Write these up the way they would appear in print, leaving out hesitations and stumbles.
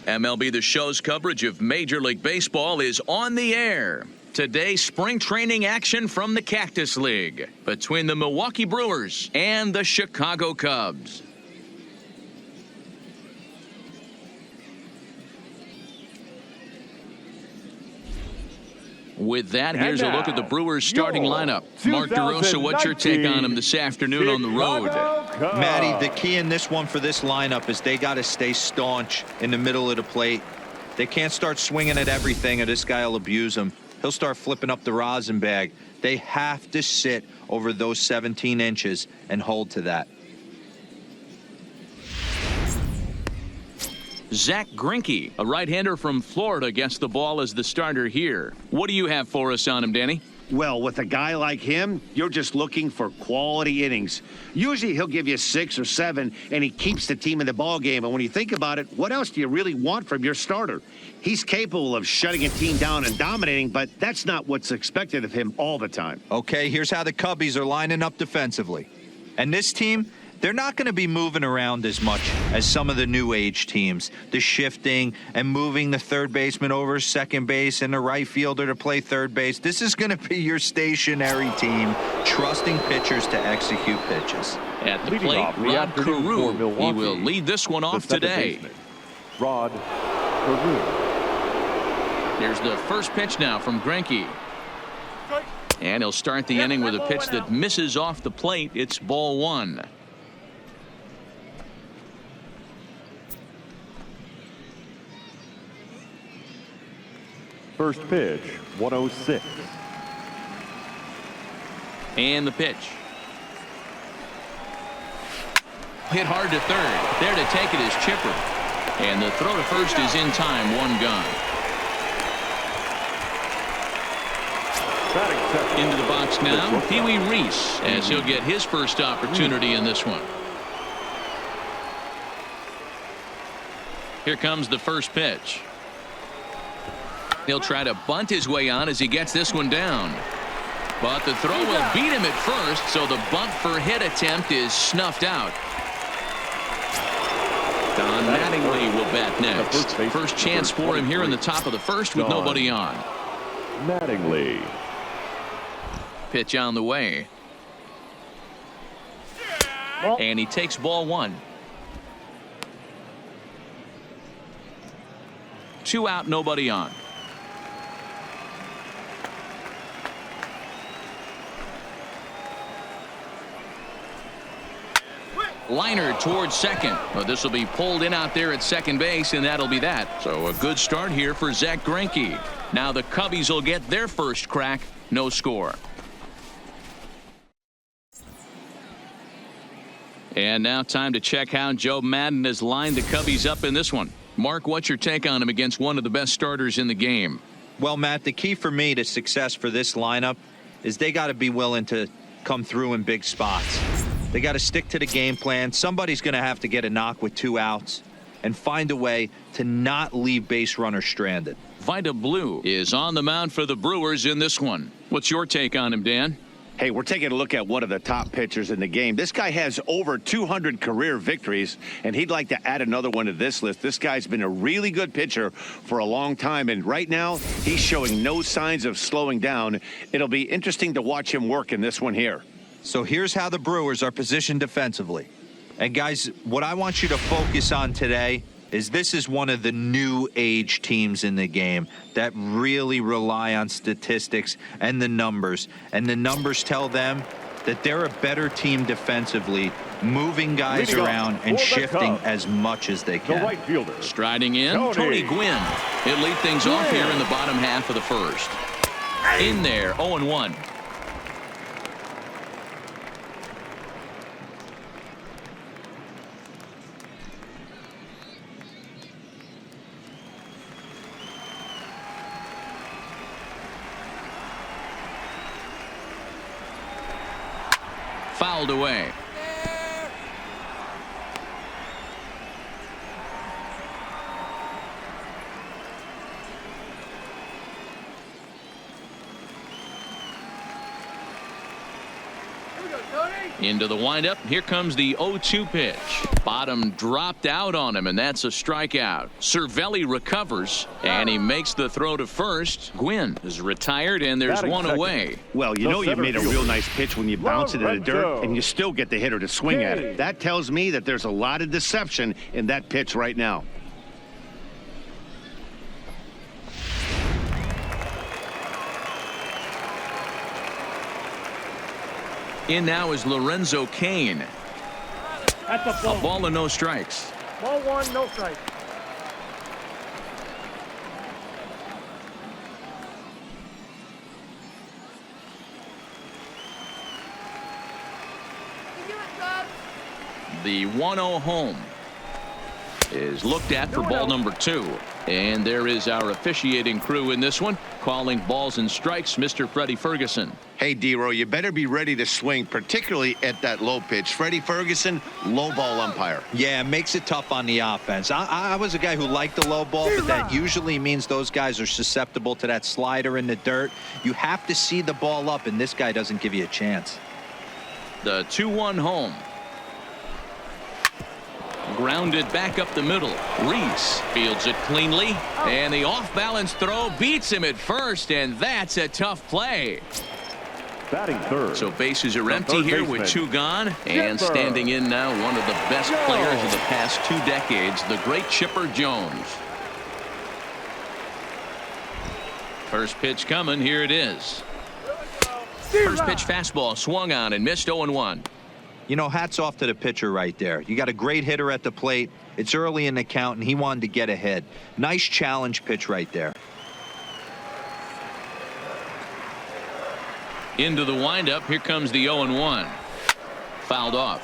MLB The Show's coverage of Major League Baseball is on the air. Today, spring training action from the Cactus League between the Milwaukee Brewers and the Chicago Cubs. With that, here's a look at the Brewers starting lineup. Mark DeRosa, what's your take on them this afternoon on the road? Matty, the key in this one for this lineup is they got to stay staunch in the middle of the plate. They can't start swinging at everything or this guy will abuse them. He'll start flipping up the rosin bag. They have to sit over those 17 inches and hold to that. Zach Greinke, a right-hander from Florida, gets the ball as the starter here. What do you have for us on him, Danny? Well, with a guy like him, you're just looking for quality innings. Usually he'll give you 6 or 7, and he keeps the team in the ball game. And when you think about it, what else do you really want from your starter? He's capable of shutting a team down and dominating, but that's not what's expected of him all the time. Okay, here's how the Cubbies are lining up defensively. And this team, they're not going to be moving around as much as some of the new age teams. The shifting and moving the third baseman over second base and the right fielder to play third base. This is going to be your stationary team, trusting pitchers to execute pitches. At the plate, Rod Carew. He will lead this one off today. Rod Carew. Here's the first pitch now from Greinke. And he'll start the inning with a pitch that misses off the plate. It's ball 1. First pitch, 106. And the pitch. Hit hard to third. There to take it is Chipper. And the throw to first is in time. 1 gone. Into the box now, Pee Wee Reese, as he'll get his first opportunity in this one. Here comes the first pitch. He'll try to bunt his way on as he gets this one down. But the throw will beat him at first, so the bunt for hit attempt is snuffed out. Don Mattingly will bat next. First chance for him here in the top of the first with nobody on. Mattingly. Pitch on the way. And he takes ball 1. 2 out, nobody on. Liner towards second. Well, this will be pulled in out there at second base, and that'll be that. So a good start here for Zach Greinke. Now the Cubbies will get their first crack. No score. And now time to check how Joe Maddon has lined the Cubbies up in this one. Mark, what's your take on him against one of the best starters in the game? Well, Matt, the key for me to success for this lineup is they got to be willing to come through in big spots. They got to stick to the game plan. Somebody's going to have to get a knock with 2 outs and find a way to not leave base runners stranded. Vida Blue is on the mound for the Brewers in this one. What's your take on him, Dan? Hey, we're taking a look at one of the top pitchers in the game. This guy has over 200 career victories, and he'd like to add another one to this list. This guy's been a really good pitcher for a long time, and right now he's showing no signs of slowing down. It'll be interesting to watch him work in this one here. So here's how the Brewers are positioned defensively. And guys, what I want you to focus on today is this is one of the new age teams in the game that really rely on statistics and the numbers. And the numbers tell them that they're a better team defensively, moving guys around and shifting as much as they can. The right fielder. Striding in, Tony Gwynn. He'll lead things off here in the bottom half of the first. In there, 0-1. Fouled away. Here we go, Tony. Into the windup. Here comes the 0-2 pitch. Bottom dropped out on him, and that's a strikeout. Cervelli recovers, and he makes the throw to first. Gwynn is retired, and there's Batting one second. away. Well, you know you made a real nice pitch when you bounce it in the dirt Lorenzo. and you still get the hitter to swing at it. That tells me that there's a lot of deception in that pitch right now. In now is Lorenzo Cain. That's a A ball. ball and no strikes. Ball one, no strike. The 1-0 home is looked at for ball number 2. And there is our officiating crew in this one, calling balls and strikes, Mr. Freddie Ferguson. Hey, D-Row, you better be ready to swing, particularly at that low pitch. Freddie Ferguson, low ball umpire. Yeah, it makes it tough on the offense. I was a guy who liked the low ball, but that usually means those guys are susceptible to that slider in the dirt. You have to see the ball up, and this guy doesn't give you a chance. The 2-1 home. Grounded back up the middle. Reese fields it cleanly, and the off-balance throw beats him at first, and that's a tough play. Batting third. So bases are The empty third here baseman. with 2 gone, and Chipper. standing in now one of the best players of the past 2 decades, the great Chipper Jones. First pitch coming. Here it is. First pitch fastball swung on and missed. 0-1. You know, hats off to the pitcher right there. You got a great hitter at the plate. It's early in the count, and he wanted to get ahead. Nice challenge pitch right there. Into the windup. Here comes the 0-1. Fouled off.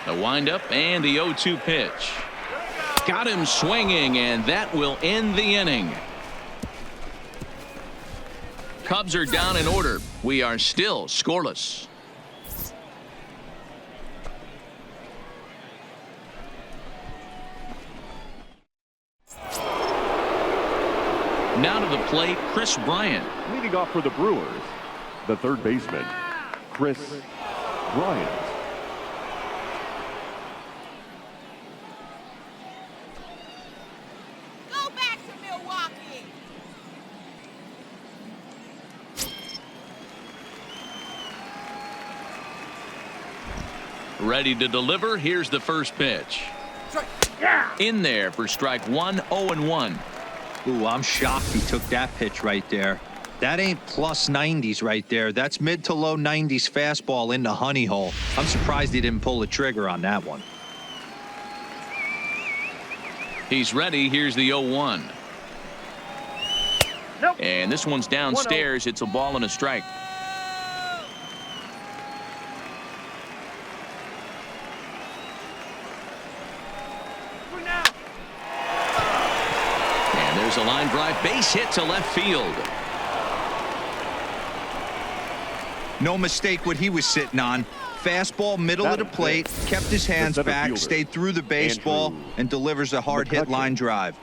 The windup and the 0-2 pitch. Got him swinging, and that will end the inning. Cubs are down in order. We are still scoreless. Now to the plate, Chris Bryant. Leading off for the Brewers, the third baseman, Chris Bryant. Go back to Milwaukee. Ready to deliver. Here's the first pitch. In there for strike 1. 0-1. Ooh, I'm shocked he took that pitch right there. That ain't plus 90s right there. That's mid to low 90s fastball in the honey hole. I'm surprised he didn't pull the trigger on that one. He's ready. Here's the 0-1. Nope. And this one's downstairs. It's a ball and a strike. And there's a line drive base hit to left field. No mistake what he was sitting on. Fastball middle of the plate, kept his hands center back, fielder, stayed through the baseball, Andrew and delivers a hard hit McCutcheon. line drive.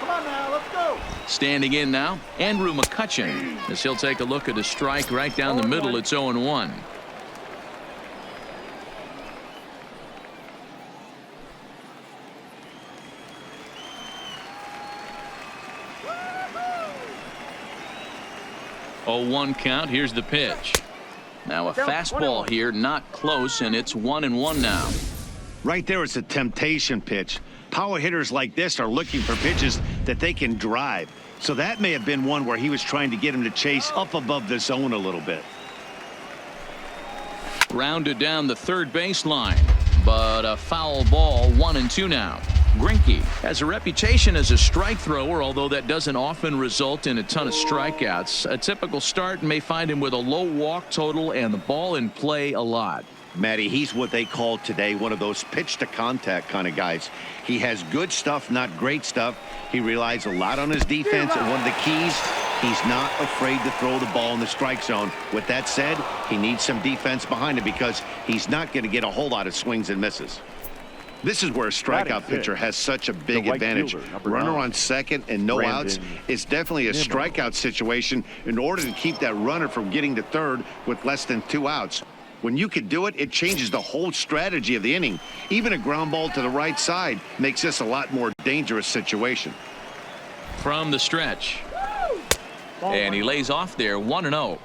Come on now, let's go. Standing in now, Andrew McCutcheon, as he'll take a look at a strike right down the middle. It's 0-1. Oh, 1 count. Here's the pitch. Now a fastball here, not close, and it's 1-1 now. Right there, it's a temptation pitch. Power hitters like this are looking for pitches that they can drive. So that may have been one where he was trying to get him to chase up above the zone a little bit. Rounded down the third baseline, but a foul ball. 1-2 now. Greinke has a reputation as a strike thrower, although that doesn't often result in a ton of strikeouts. A typical start may find him with a low walk total and the ball in play a lot. Matty, he's what they call today one of those pitch to contact kind of guys. He has good stuff, not great stuff. He relies a lot on his defense, and one of the keys, He's not afraid to throw the ball in the strike zone. With that said, he needs some defense behind him because he's not going to get a whole lot of swings and misses. This is where a strikeout pitcher has such a big advantage. Runner on second and no outs. It's definitely a strikeout situation in order to keep that runner from getting to third with less than 2 outs. When you can do it, it changes the whole strategy of the inning. Even a ground ball to the right side makes this a lot more dangerous situation. From the stretch. And he lays off there 1-0.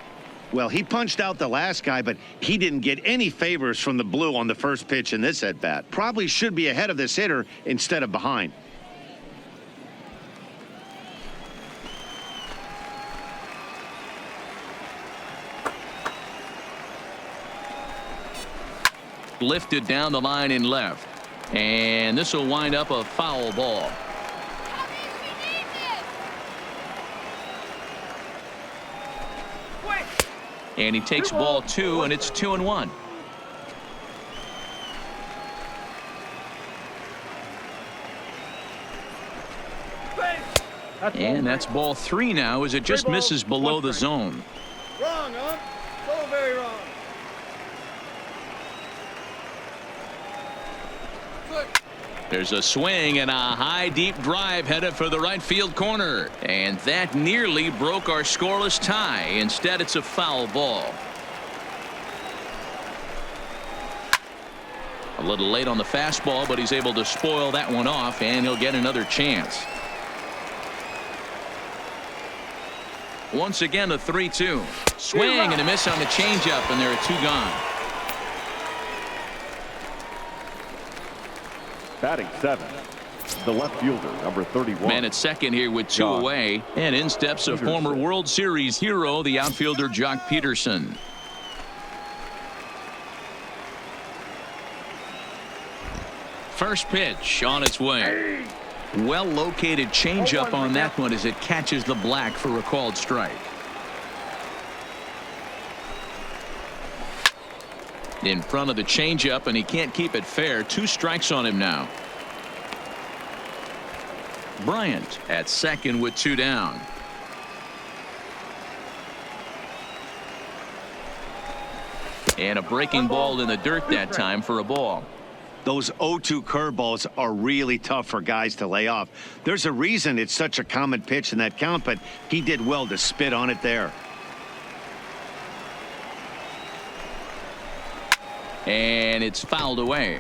Well, he punched out the last guy, but he didn't get any favors from the blue on the first pitch in this at-bat. Probably should be ahead of this hitter instead of behind. Lifted down the line in left. And this will wind up a foul ball. And he takes ball 2, and it's 2-1. And that's ball 3 now as it just misses below the zone. Wrong, huh? So very wrong. There's a swing and a high deep drive headed for the right field corner, and that nearly broke our scoreless tie. Instead, it's a foul ball. A little late on the fastball, but he's able to spoil that one off, and he'll get another chance. Once again, a 3-2 swing and a miss on the changeup, and there are 2 gone. Batting 7, the left fielder, number 31. Man at second here with 2 away, and in steps a former World Series hero, the outfielder Jock Peterson. First pitch on its way. Well located changeup on that one as it catches the black for a called strike. In front of the changeup, and he can't keep it fair. 2 strikes on him now. Bryant at second with 2 down. And a breaking ball in the dirt that time for a ball. Those 0-2 curveballs are really tough for guys to lay off. There's a reason it's such a common pitch in that count, but he did well to spit on it there. And it's fouled away.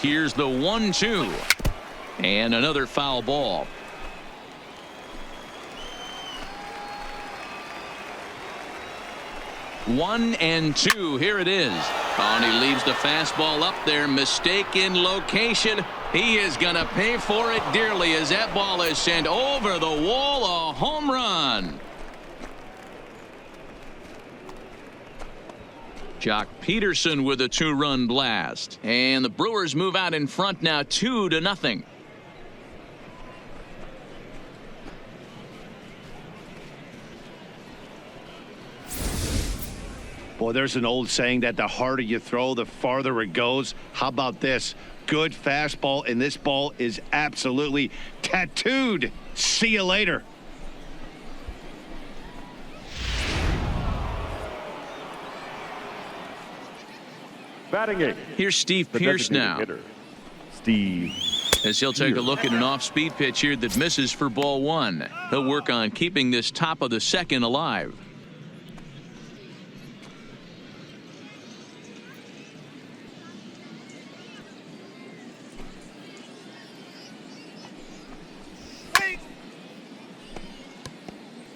Here's the 1-2. And another foul ball. One and 2. Here it is. And he leaves the fastball up there. Mistake in location. He is going to pay for it dearly as that ball is sent over the wall. A home run. Jock Peterson with a 2-run blast. And the Brewers move out in front now 2-0. Boy, there's an old saying that the harder you throw, the farther it goes. How about this? Good fastball, and this ball is absolutely tattooed. See you later. Batting 8. Here's Steve The Pearce designated now. hitter, Steve. As he'll take a look at an off-speed pitch here that misses for ball 1. He'll work on keeping this top of the second alive.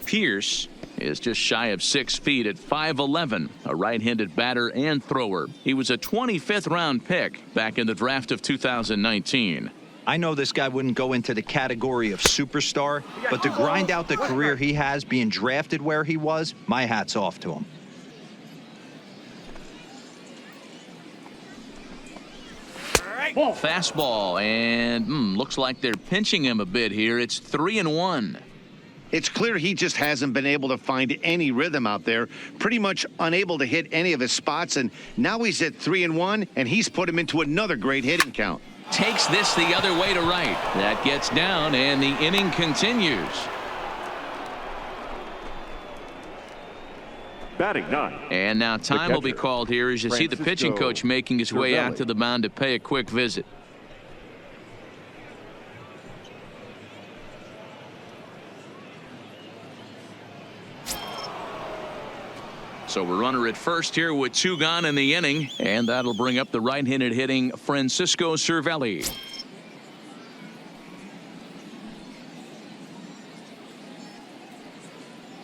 Pearce is just shy of 6 feet at 5'11", a right-handed batter and thrower. He was a 25th round pick back in the draft of 2019. I know this guy wouldn't go into the category of superstar, but to grind out the career he has being drafted where he was, my hat's off to him. Fastball, and looks like they're pinching him a bit here. It's 3-1. It's clear he just hasn't been able to find any rhythm out there. Pretty much unable to hit any of his spots, and now he's at 3-1, and he's put him into another great hitting count. takes this the other way to right. That gets down, and the inning continues. Batting 9. And now time will be called here as you see the pitching coach making his way out to the mound to pay a quick visit. So we're runner at first here with 2 gone in the inning, and that'll bring up the right-handed hitting Francisco Cervelli.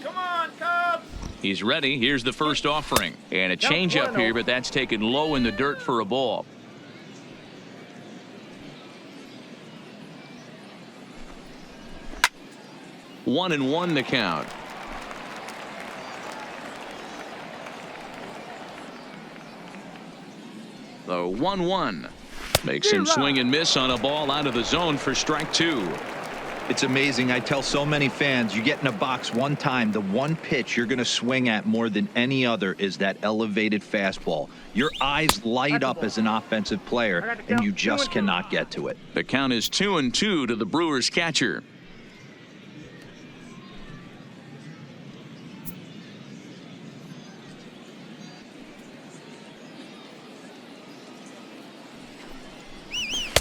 Come on, Cubs. He's ready. Here's the first offering, and a changeup here, but that's taken low in the dirt for a ball. One and one to count. The 1-1 makes him swing and miss on a ball out of the zone for strike 2. It's amazing. I tell so many fans, you get in a box one time, the one pitch you're going to swing at more than any other is that elevated fastball. Your eyes light up as an offensive player, and you just cannot get to it. The count is 2-2 to the Brewers catcher.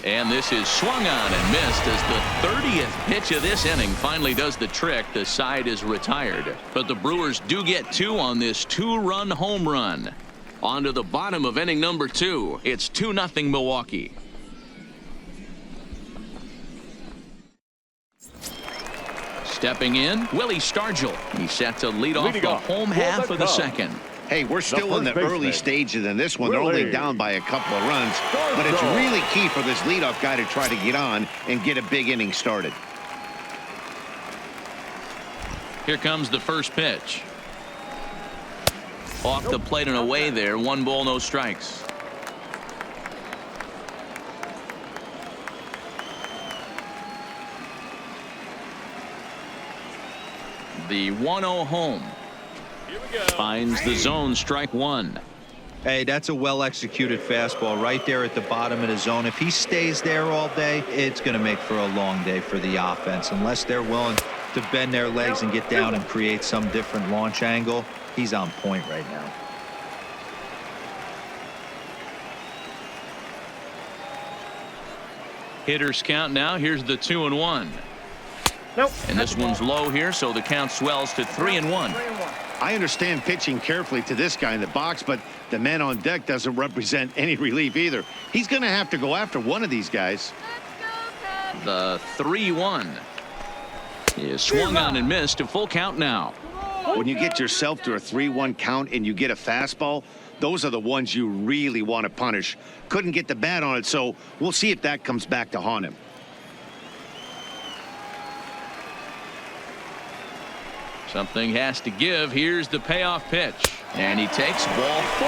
And this is swung on and missed as the 30th pitch of this inning finally does the trick. The side is retired, but the Brewers do get 2 on this 2-run home run. On to the bottom of inning number 2. It's 2-0 Milwaukee. Stepping in, Willie Stargell. He's set to lead off the home half of the second. Hey, we're still in the early stages in this one. They're only down by a couple of runs, but it's really key for this leadoff guy to try to get on and get a big inning started. Here comes the first pitch. Off the plate and away there. 1 ball, no strikes. The 1-0 home. Finds the zone, strike 1. Hey, that's a well-executed fastball right there at the bottom of the zone. If he stays there all day, it's going to make for a long day for the offense. Unless they're willing to bend their legs and get down and create some different launch angle, he's on point right now. Hitters count now. Here's the 2-1. Nope. And this one's low here, so the count swells to 3-1. I understand pitching carefully to this guy in the box, but the man on deck doesn't represent any relief either. He's going to have to go after one of these guys. The 3-1 is swung on and missed. A full count now. When you get yourself to a 3-1 count and you get a fastball, those are the ones you really want to punish. Couldn't get the bat on it, so we'll see if that comes back to haunt him. Something has to give. Here's the payoff pitch. And he takes ball 4.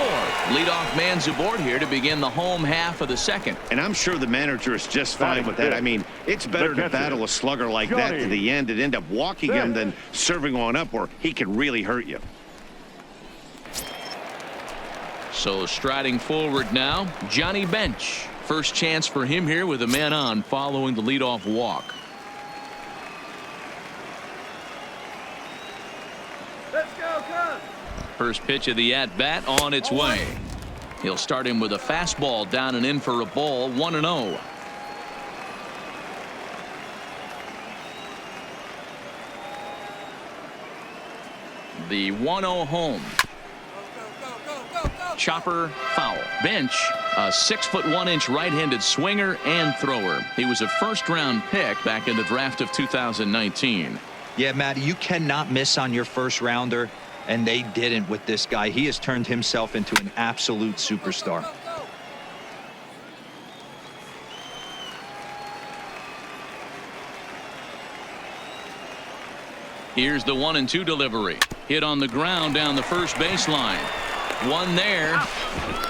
Leadoff man's aboard here to begin the home half of the second. And I'm sure the manager is just fine with that. I mean, it's better to battle a slugger like that to the end and end up walking him than serving on up where he can really hurt you. So striding forward now, Johnny Bench. First chance for him here with a man on following the leadoff walk. Let's go, Cubs. First pitch of the at-bat on its way. He'll start him with a fastball down and in for a ball. 1-0. The 1-0 home. Chopper foul. Bench, a 6'1" right-handed swinger and thrower. He was a first-round pick back in the draft of 2019. Yeah, Matty, you cannot miss on your first rounder, and they didn't with this guy. He has turned himself into an absolute superstar. Here's the 1-2 delivery. Hit on the ground down the first baseline. One there.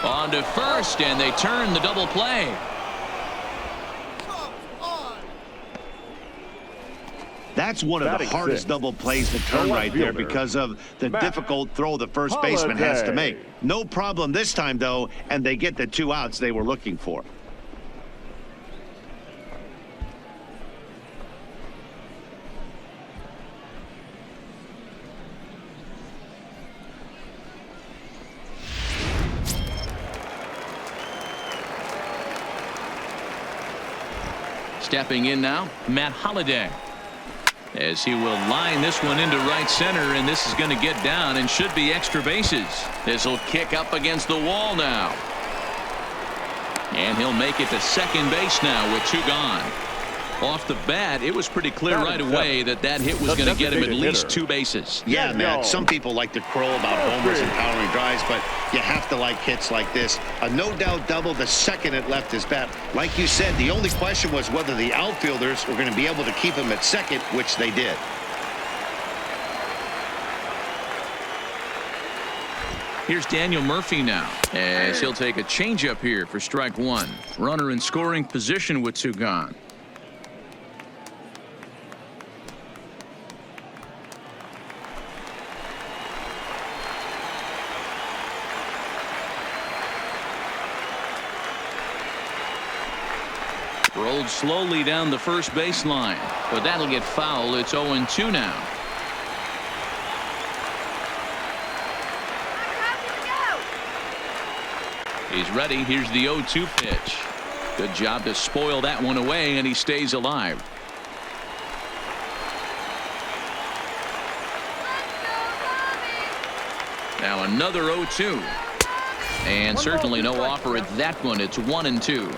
On to first, and they turn the double play. That's one of the hardest double plays to turn right there because of the difficult throw the first baseman has to make. No problem this time, though, and they get the 2 outs they were looking for. Stepping in now, Matt Holliday. As he will line this one into right center, and this is going to get down and should be extra bases. This will kick up against the wall now. And he'll make it to second base now with 2 gone. Off the bat, it was pretty clear right away that that hit was going to get him at least 2 bases. Yeah, Matt, some people like to crow about homers and powering drives, but you have to like hits like this. A no-doubt double the second it left his bat. Like you said, the only question was whether the outfielders were going to be able to keep him at second, which they did. Here's Daniel Murphy now, as he'll take a changeup here for strike 1. Runner in scoring position with 2 gone. Rolled slowly down the first baseline, but that'll get foul. It's 0-2 now. He's ready. Here's the 0-2 pitch. Good job to spoil that one away, and he stays alive. Now another 0-2. And certainly no offer at that one. It's 1-2.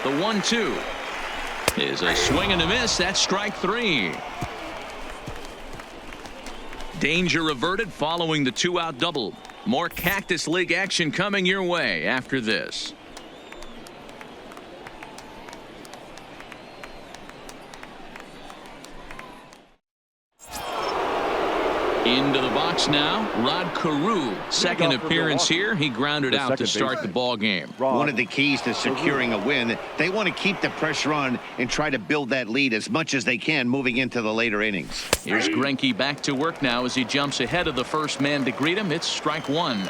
The 1-2 is a swing and a miss. That's strike 3. Danger averted following the 2-out double. More Cactus League action coming your way after this. Into the box now, Rod Carew. Second appearance here. He grounded out to start the ball game. One of the keys to securing a win, they want to keep the pressure on and try to build that lead as much as they can moving into the later innings. Here's Greinke back to work now as he jumps ahead of the first man to greet him. It's strike 1.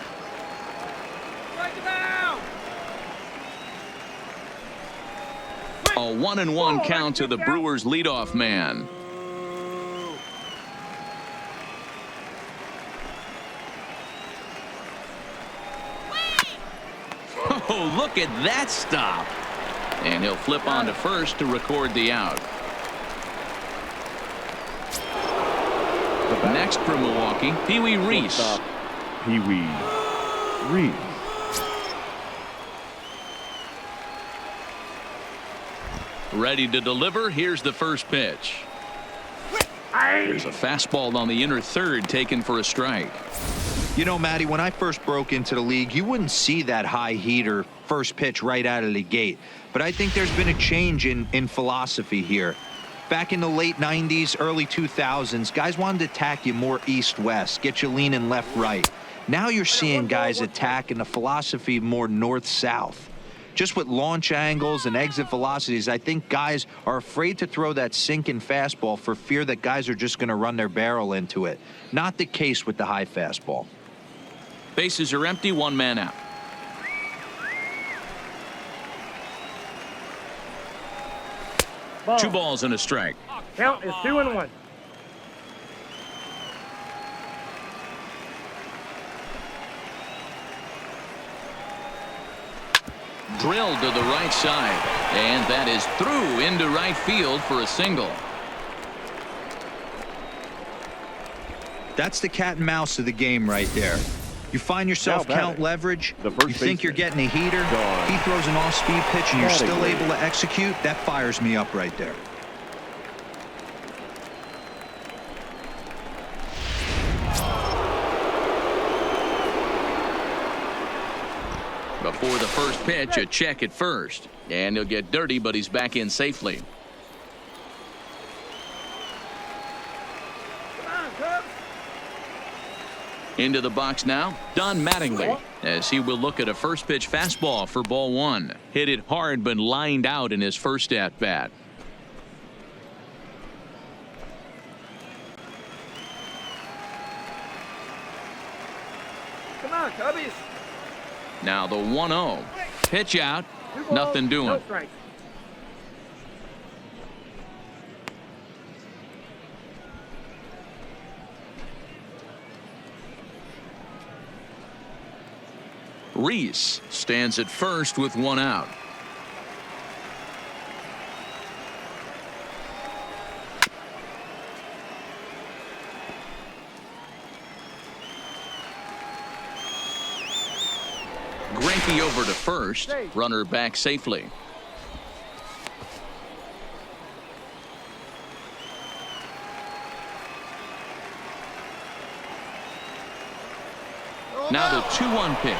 A 1-1 count to the Brewers leadoff man. Oh, look at that stop. And he'll flip on to first to record the out. Next for Milwaukee, Pee Wee Reese. Pee Wee Reese. Ready to deliver. Here's the first pitch. There's a fastball on the inner third taken for a strike. You know, Matty, when I first broke into the league, you wouldn't see that high heater first pitch right out of the gate. But I think there's been a change in philosophy here. Back in the late 90s, early 2000s, guys wanted to attack you more east-west, get you leaning left-right. Now you're seeing guys attack in the philosophy more north-south. Just with launch angles and exit velocities, I think guys are afraid to throw that sinking fastball for fear that guys are just going to run their barrel into it. Not the case with the high fastball. Bases are empty, 1 man out. Ball. 2 balls and a strike. Count is 2-1. Drilled to the right side, and that is through into right field for a single. That's the cat and mouse of the game right there. You find yourself count leverage, you think you're getting a heater, he throws an off-speed pitch and you're still able to execute. That fires me up right there. Before the first pitch, a check at first, and he'll get dirty, but he's back in safely. Into the box now, Don Mattingly, as he will look at a first pitch fastball for ball 1. Hit it hard, but lined out in his first at bat. on, Cubbies. Now the 1-0. Pitch out. 2 balls, Nothing doing. No strikes. Reese stands at first with 1 out. Greinke over to first. Runner back safely. Now the 2-1 pitch.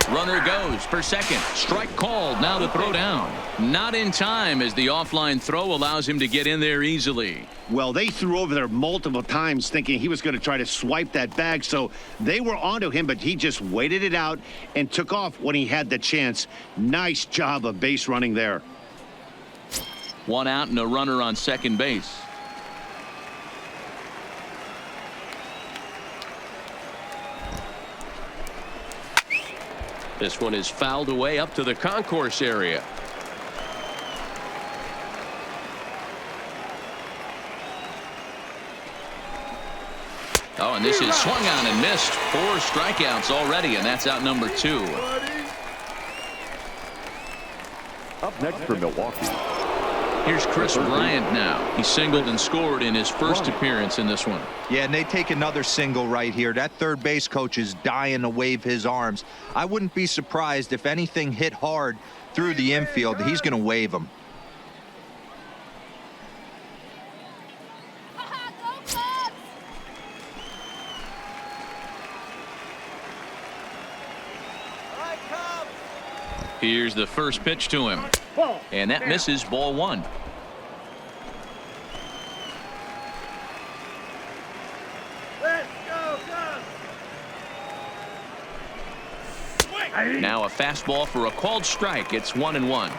Runner goes for second. Strike called. Now the throw down. Not in time as the offline throw allows him to get in there easily. Well, they threw over there multiple times thinking he was going to try to swipe that bag, so they were onto him, but he just waited it out and took off when he had the chance. Nice job of base running there. 1 out and a runner on second base. This one is fouled away up to the concourse area. Oh, and this is swung on and missed. 4 strikeouts already, and that's out number 2. Up next for Milwaukee. Here's Chris Bryant now. He singled and scored in his first appearance in this one. Yeah, and they take another single right here. That third base coach is dying to wave his arms. I wouldn't be surprised if anything hit hard through the infield. He's going to wave them. Go Cubs! Here's the first pitch to him. Ball. And that misses, ball 1. Let's go, Cubs. Now a fastball for a called strike. It's 1-1.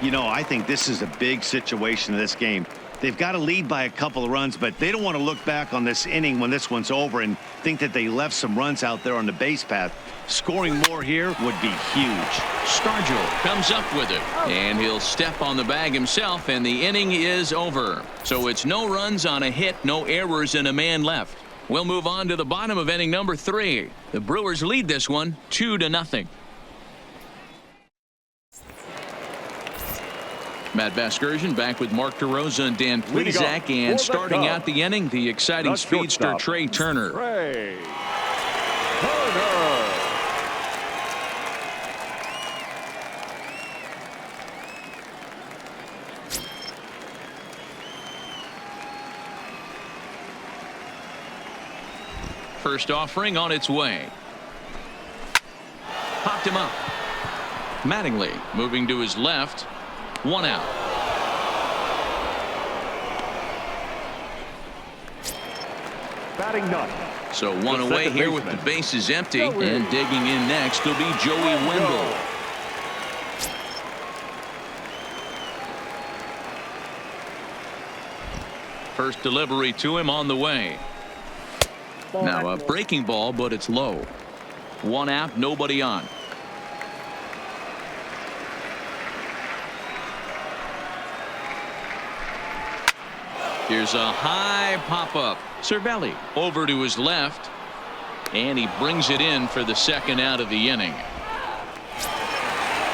You know, I think this is a big situation in this game. They've got to lead by a couple of runs, but they don't want to look back on this inning when this one's over and think that they left some runs out there on the base path. Scoring more here would be huge. Stargell comes up with it, and he'll step on the bag himself, and the inning is over. So it's no runs on a hit, no errors, and a man left. We'll move on to the bottom of inning number 3. The Brewers lead this one 2-0. Matt Vasgersian back with Mark DeRosa and Dan Plesac, and starting out the inning, the exciting speedster Trey Turner. Trey Turner. First offering on its way. Popped him up. Mattingly moving to his left. 1 out. Batting ninth. So 1 away here with the bases empty, and digging in next will be Joey Wendell. First delivery to him on the way. Now a breaking ball, but it's low. 1 out, nobody on. Here's a high pop-up. Cervelli over to his left, and he brings it in for the second out of the inning.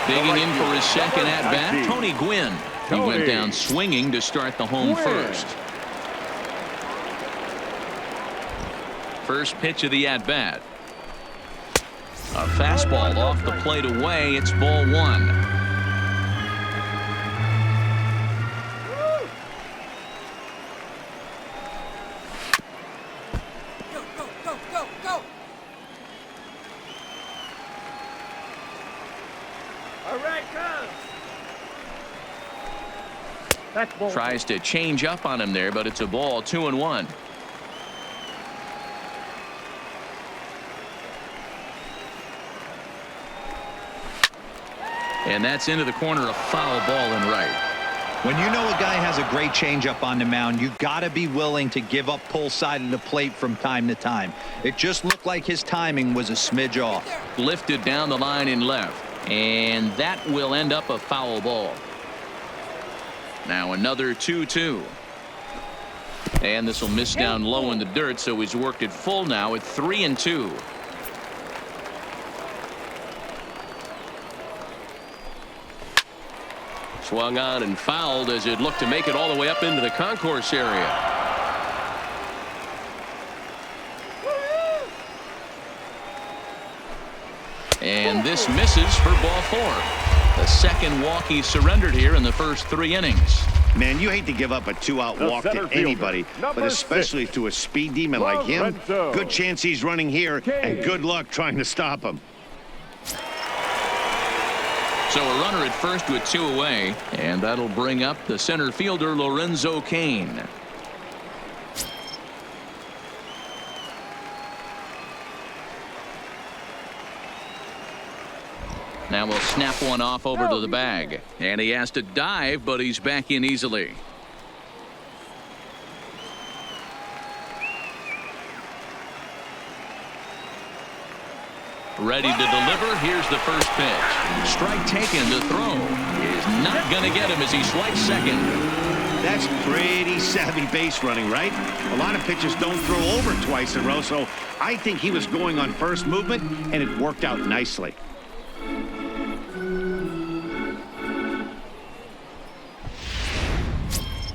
Digging in for his second at-bat, Tony Gwynn. He went down swinging to start the home first. First pitch of the at-bat. A fastball off the plate away. It's ball 1. Go! All right, Cubs. That's ball. Tries to change up on him there, but it's a ball. 2-1. And that's into the corner, a foul ball in right. When you know a guy has a great changeup on the mound, you got to be willing to give up pull side of the plate from time to time. It just looked like his timing was a smidge off. Lifted down the line in left, and that will end up a foul ball. Now another 2-2. And this will miss down low in the dirt, so he's worked it full now at 3-2. Swung on and fouled as it looked to make it all the way up into the concourse area. And this misses for ball 4. The second walk he surrendered here in the first 3 innings. Man, you hate to give up a 2-out walk to anybody, but especially to a speed demon like him. Good chance he's running here, and good luck trying to stop him. So a runner at first with 2 away, and that'll bring up the center fielder Lorenzo Cain. Now we'll snap one off over to the bag, and he has to dive, but he's back in easily. Ready to deliver. Here's the first pitch. Strike taken. The throw is not going to get him as he swipes second. That's pretty savvy base running, right? A lot of pitchers don't throw over twice in a row, so I think he was going on first movement, and it worked out nicely.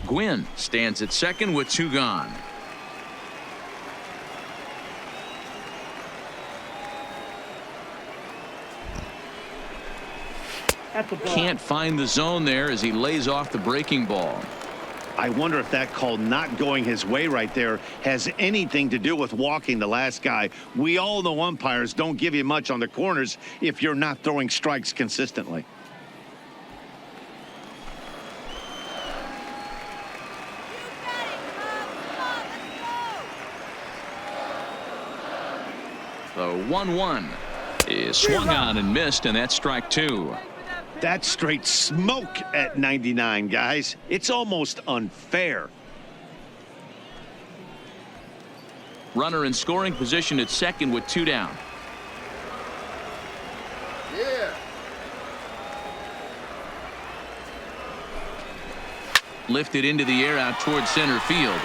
Gwynn stands at second with 2 gone. Can't find the zone there as he lays off the breaking ball. I wonder if that call not going his way right there has anything to do with walking the last guy. We all know umpires don't give you much on the corners if you're not throwing strikes consistently. The 1-1 is swung on and missed, and that's strike 2. That's straight smoke at 99, guys. It's almost unfair. Runner in scoring position at second with 2 down. Yeah. Lifted into the air out towards center field.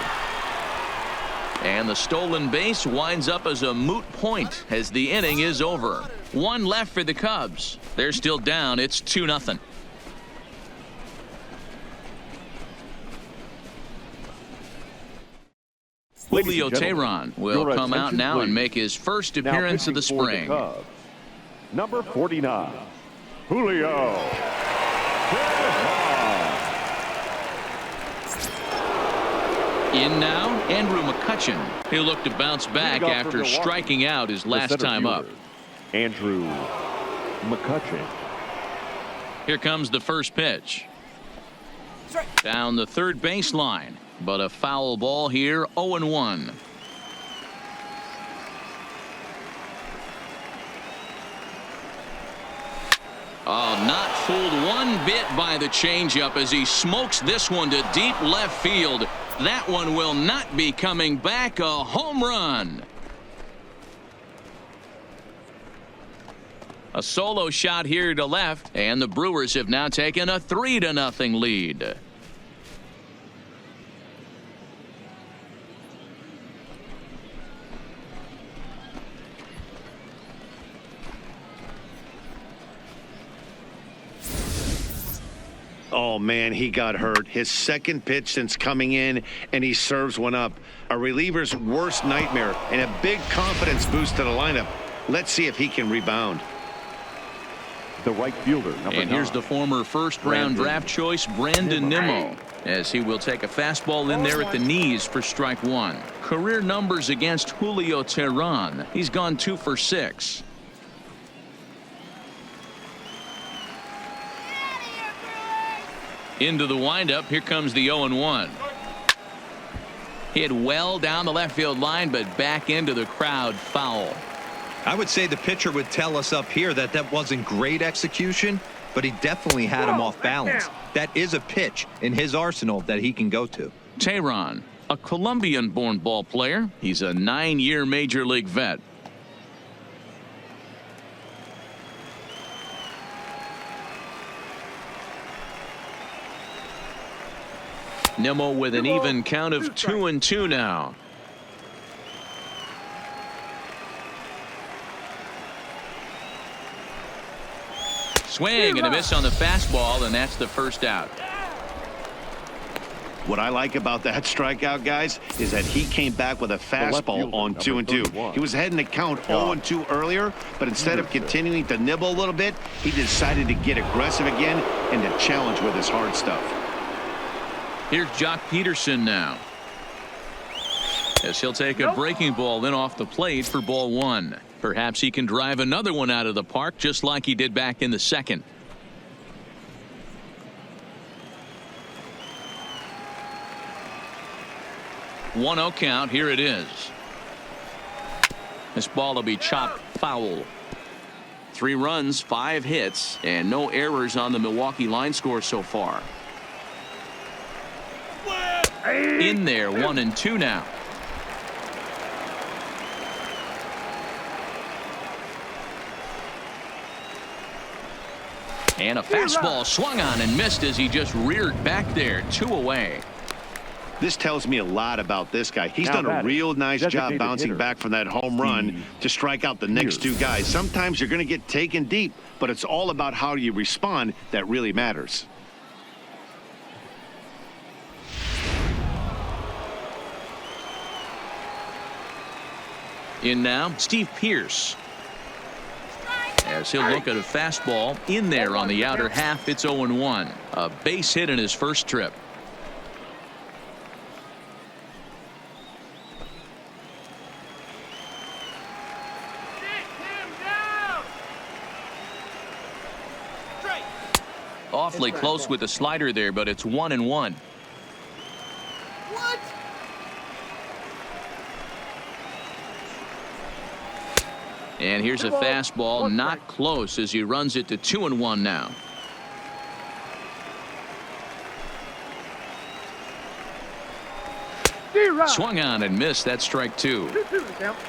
And the stolen base winds up as a moot point as the inning is over. 1 left for the Cubs. They're still down. It's 2-0. Julio Teheran will come out now and make his first appearance of the spring. Number 49, Julio. In now, Andrew McCutchen. He'll look to bounce back after striking out his last time up. Andrew McCutchen. Here comes the first pitch. Down the third baseline, but a foul ball here, 0-1. Oh, not fooled one bit by the changeup as he smokes this one to deep left field. That one will not be coming back. A home run. A solo shot here to left, and the Brewers have now taken a 3-0 lead. Oh, man, he got hurt. His second pitch since coming in, and he serves one up. A reliever's worst nightmare, and a big confidence boost to the lineup. Let's see if he can rebound. The right fielder, number 9. Here's the former first-round draft choice, Brandon Nimmo, as he will take a fastball in there at the knees for strike 1. Career numbers against Julio Teheran. He's gone 2 for 6. Into the windup. Here comes the 0-1. Hit well down the left field line, but back into the crowd, foul. I would say the pitcher would tell us up here that that wasn't great execution, but he definitely had him off balance. That is a pitch in his arsenal that he can go to. Tehran, a Colombian-born ball player. He's a 9-year Major League vet. Nimmo with an even count of 2-2 now. Swing and a miss on the fastball, and that's the first out. What I like about that strikeout, guys, is that he came back with a fastball on 2-2. He was ahead in the count 0-2 earlier, but instead of continuing to nibble a little bit, he decided to get aggressive again and to challenge with his hard stuff. Here's Jock Peterson now, as he'll take a breaking ball in off the plate for ball 1. Perhaps he can drive another one out of the park just like he did back in the second. One 0 count. Here it is. This ball will be chopped foul. 3 runs, 5 hits, and no errors on the Milwaukee line score so far. In there, 1-2 now. And a fastball swung on and missed as he just reared back there. 2 away. This tells me a lot about this guy. He's done a real nice job bouncing back from that home run to strike out the next 2 guys. Sometimes you're going to get taken deep, but it's all about how you respond that really matters. In now, Steve Pearce. As he'll look at a fastball in there on the outer half. It's 0-1. A base hit in his first trip. Awfully close with the slider there, but it's 1-1. What? And here's a fastball, not close, as he runs it to 2-1 now. Swung on and missed. That's strike 2.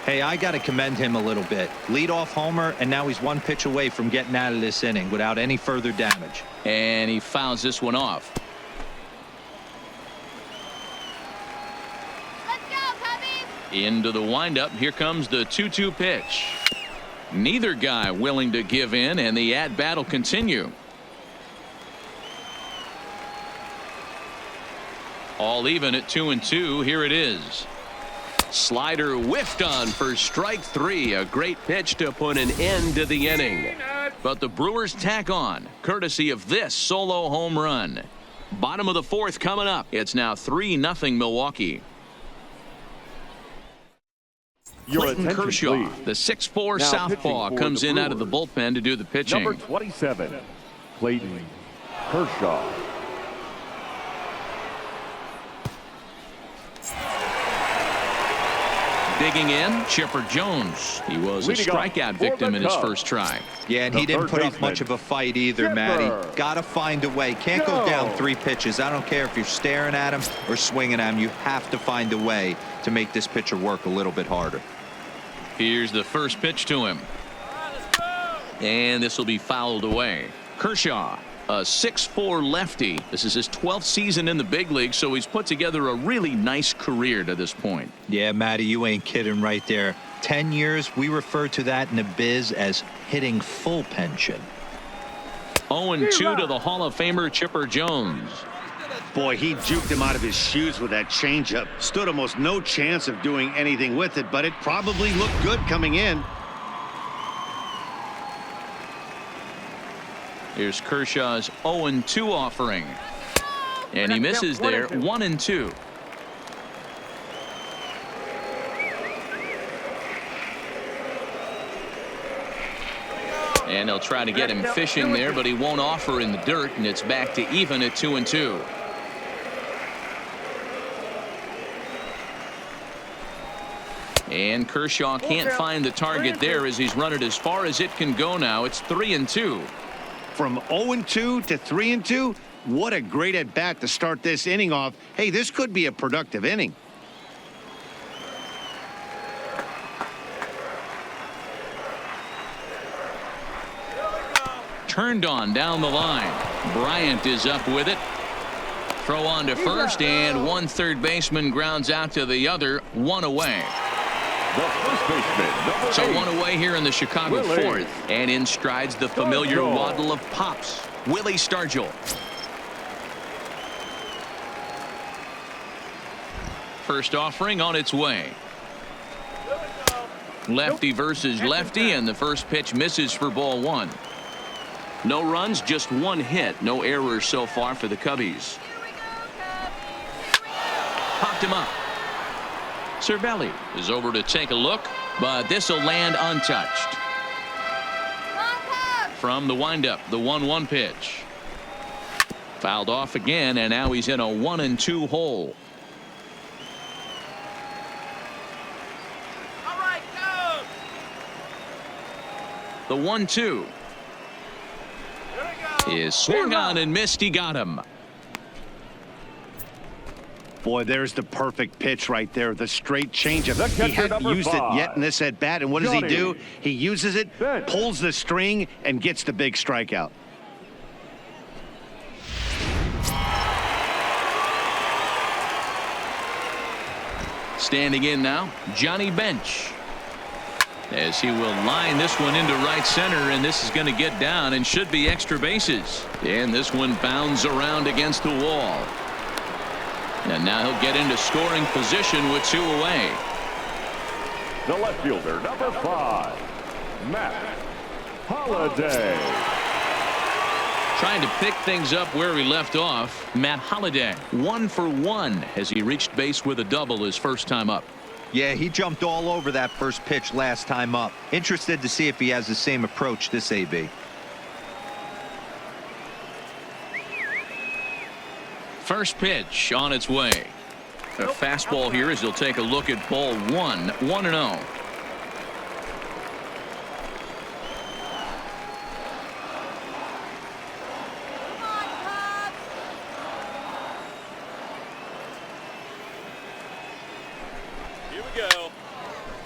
Hey, I got to commend him a little bit. Leadoff homer, and now he's 1 pitch away from getting out of this inning without any further damage. And he fouls this one off. Let's go, Cubbies! Into the windup. Here comes the 2-2 pitch. Neither guy willing to give in, and the at-bat will continue. All even at 2-2. Here it is. Slider whiffed on for strike 3. A great pitch to put an end to the inning. But the Brewers tack on, courtesy of this solo home run. Bottom of the 4th coming up. It's now 3-0 Milwaukee. Clayton Kershaw, the 6'4" southpaw, comes in out of the bullpen to do the pitching. Number 27, Clayton Kershaw. Digging in, Chipper Jones. He was a strikeout victim in his first try. Yeah, and he didn't put up much of a fight either, Matty. Got to find a way. Can't go down 3 pitches. I don't care if you're staring at him or swinging at him. You have to find a way to make this pitcher work a little bit harder. Here's the first pitch to him. And this will be fouled away. Kershaw, a 6'4" lefty. This is his 12th season in the big league, so he's put together a really nice career to this point. Yeah, Matty, you ain't kidding right there. 10 years, we refer to that in the biz as hitting full pension. 0-2 to the Hall of Famer Chipper Jones. Boy, he juked him out of his shoes with that changeup. Stood almost no chance of doing anything with it, but it probably looked good coming in. Here's Kershaw's 0-2 offering. And he misses there. 1-2. And they'll try to get him fishing there, but he won't offer in the dirt, and it's back to even at 2-2. And Kershaw can't find the target there as he's run it as far as it can go now. It's 3-2. From 0-2 to 3-2, what a great at-bat to start this inning off. Hey, this could be a productive inning. Turned on down the line. Bryant is up with it. Throw on to first, and one third baseman grounds out to the other. One away. The first baseman, number So 8. one away here in the Chicago Willie. fourth. And in strides the familiar Stargell. waddle of pops. Willie Stargell. First offering on its way. Lefty versus lefty, and the first pitch misses for ball one. No runs, just one hit. No errors so far for the Cubbies. Popped him up. Cervelli is over to take a look, but this will land untouched. From the windup, the 1-1 pitch. Fouled off again, and now he's in a 1-2 hole. All right, go. The 1-2 is swung on and missed. He got him. Boy, there's the perfect pitch right there. The straight changeup. The catcher, He hadn't number used it 5. yet in this at bat, and what does he Johnny do? He uses it, Bench. pulls the string, and gets the big strikeout. Standing in now, Johnny Bench. As he will line this one into right center, and this is going to get down and should be extra bases. And this one bounds around against the wall. And now he'll get into scoring position with 2 away. The left fielder, number 5, Matt Holliday. Trying to pick things up where he left off. Matt Holliday, 1 for 1 as he reached base with a double his first time up. Yeah, he jumped all over that first pitch last time up. Interested to see if he has the same approach this AB. First pitch on its way. A fastball here as he'll take a look at ball 1. 1-0. Here we go.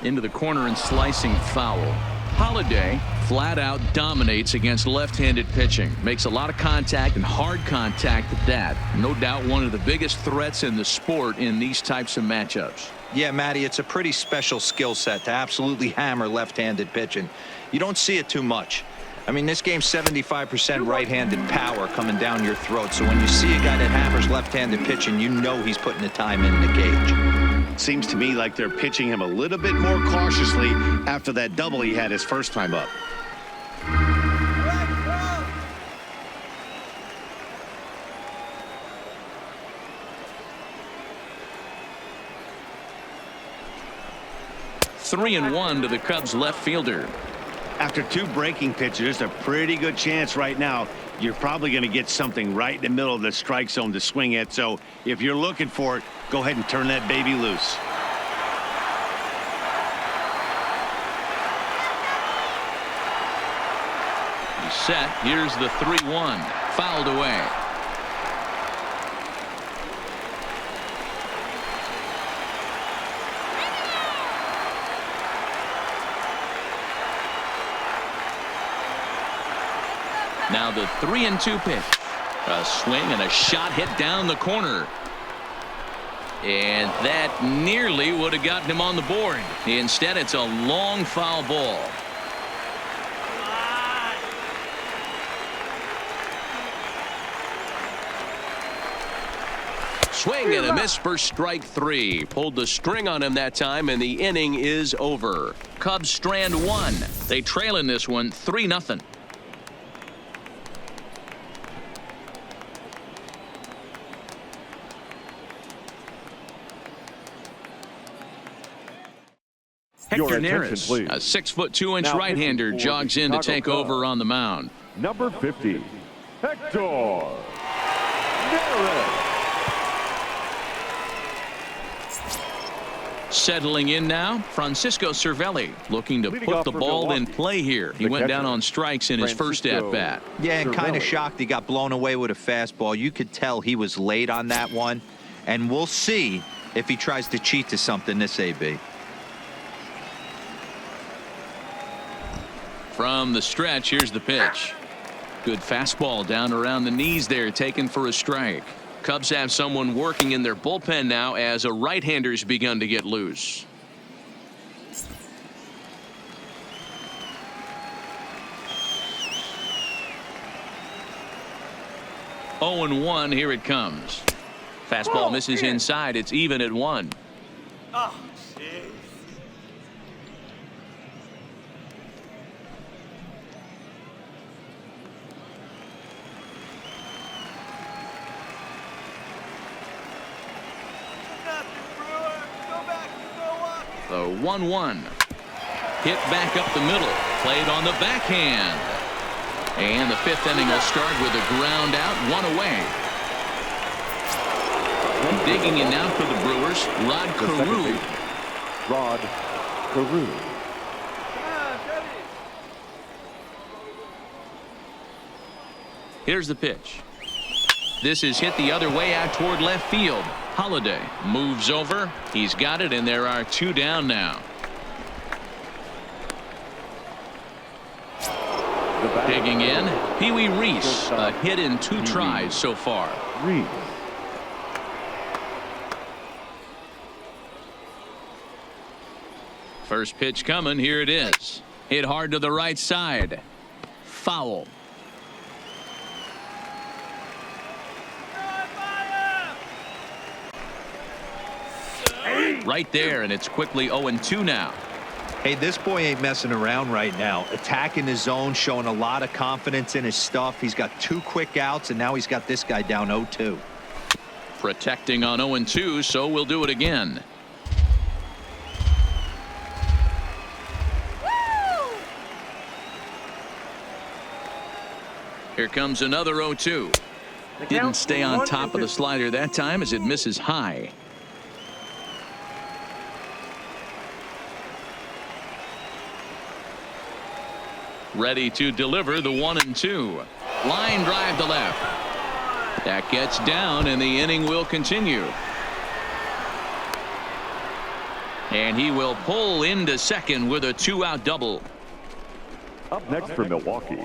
Into the corner and slicing foul. Holliday flat out dominates against left-handed pitching. Makes a lot of contact and hard contact at that. No doubt one of the biggest threats in the sport in these types of matchups. Yeah, Matty, it's a pretty special skill set to absolutely hammer left-handed pitching. You don't see it too much. I mean, this game's 75% right-handed power coming down your throat. So when you see a guy that hammers left-handed pitching, you know he's putting the time in the cage. Seems to me like they're pitching him a little bit more cautiously after that double he had his first time up. All right, go. 3-1 to the Cubs left fielder. After 2 breaking pitches, there's a pretty good chance right now you're probably going to get something right in the middle of the strike zone to swing at. So if you're looking for it, go ahead and turn that baby loose. He's set. Here's the 3-1. Fouled away. Now the 3-2 pitch. A swing and a shot hit down the corner. And that nearly would have gotten him on the board. Instead, it's a long foul ball. Swing and a miss for strike 3. Pulled the string on him that time, and the inning is over. Cubs strand 1. They trail in this one 3-0. Hector attention, Neris, please. a 6'2" Now right-hander, pitching for jogs the in to Chicago take Cubs. over on the mound. Number 50, Hector Neris. Settling in now, Francisco Cervelli looking to Leading put off the for ball in Milwaukee, play here. He the went down catcher, on strikes in his first Francisco at-bat. Yeah, and kind Cervelli. of shocked he got blown away with a fastball. You could tell he was late on that one. And we'll see if he tries to cheat to something this AB. From the stretch, here's the pitch. Good fastball down around the knees there, taken for a strike. Cubs have someone working in their bullpen now as a right-hander's begun to get loose. Oh, and 1, here it comes. Fastball misses inside. It's even at 1. Oh, jeez. Nothing, Brewers. Go back to Milwaukee. The 1-1. Hit back up the middle. Played on the backhand. And the 5th inning will start with a ground out, 1 away. Digging in now for the Brewers, Rod The second Carew. baseman, Rod Carew. Come on, Cubbies. Here's the pitch. This is hit the other way out toward left field. Holiday moves over. He's got it, and there are 2 down now. The batter, Digging in, Pee Wee Reese. A Shortstop, hit in 2 Pee-wee. tries so far. Reese. First pitch coming. Here it is. Hit hard to the right side. Foul. Right there, and it's quickly 0-2 now. Hey, this boy ain't messing around right now. Attacking his zone, showing a lot of confidence in his stuff. He's got 2 quick outs, and now he's got this guy down 0-2. Protecting on 0-2, so we'll do it again. Here comes another 0-2. Didn't stay on top of the slider that time as it misses high. Ready to deliver the 1-2. Line drive to left. That gets down, and the inning will continue. And he will pull into second with a 2-out double. Up next for Milwaukee,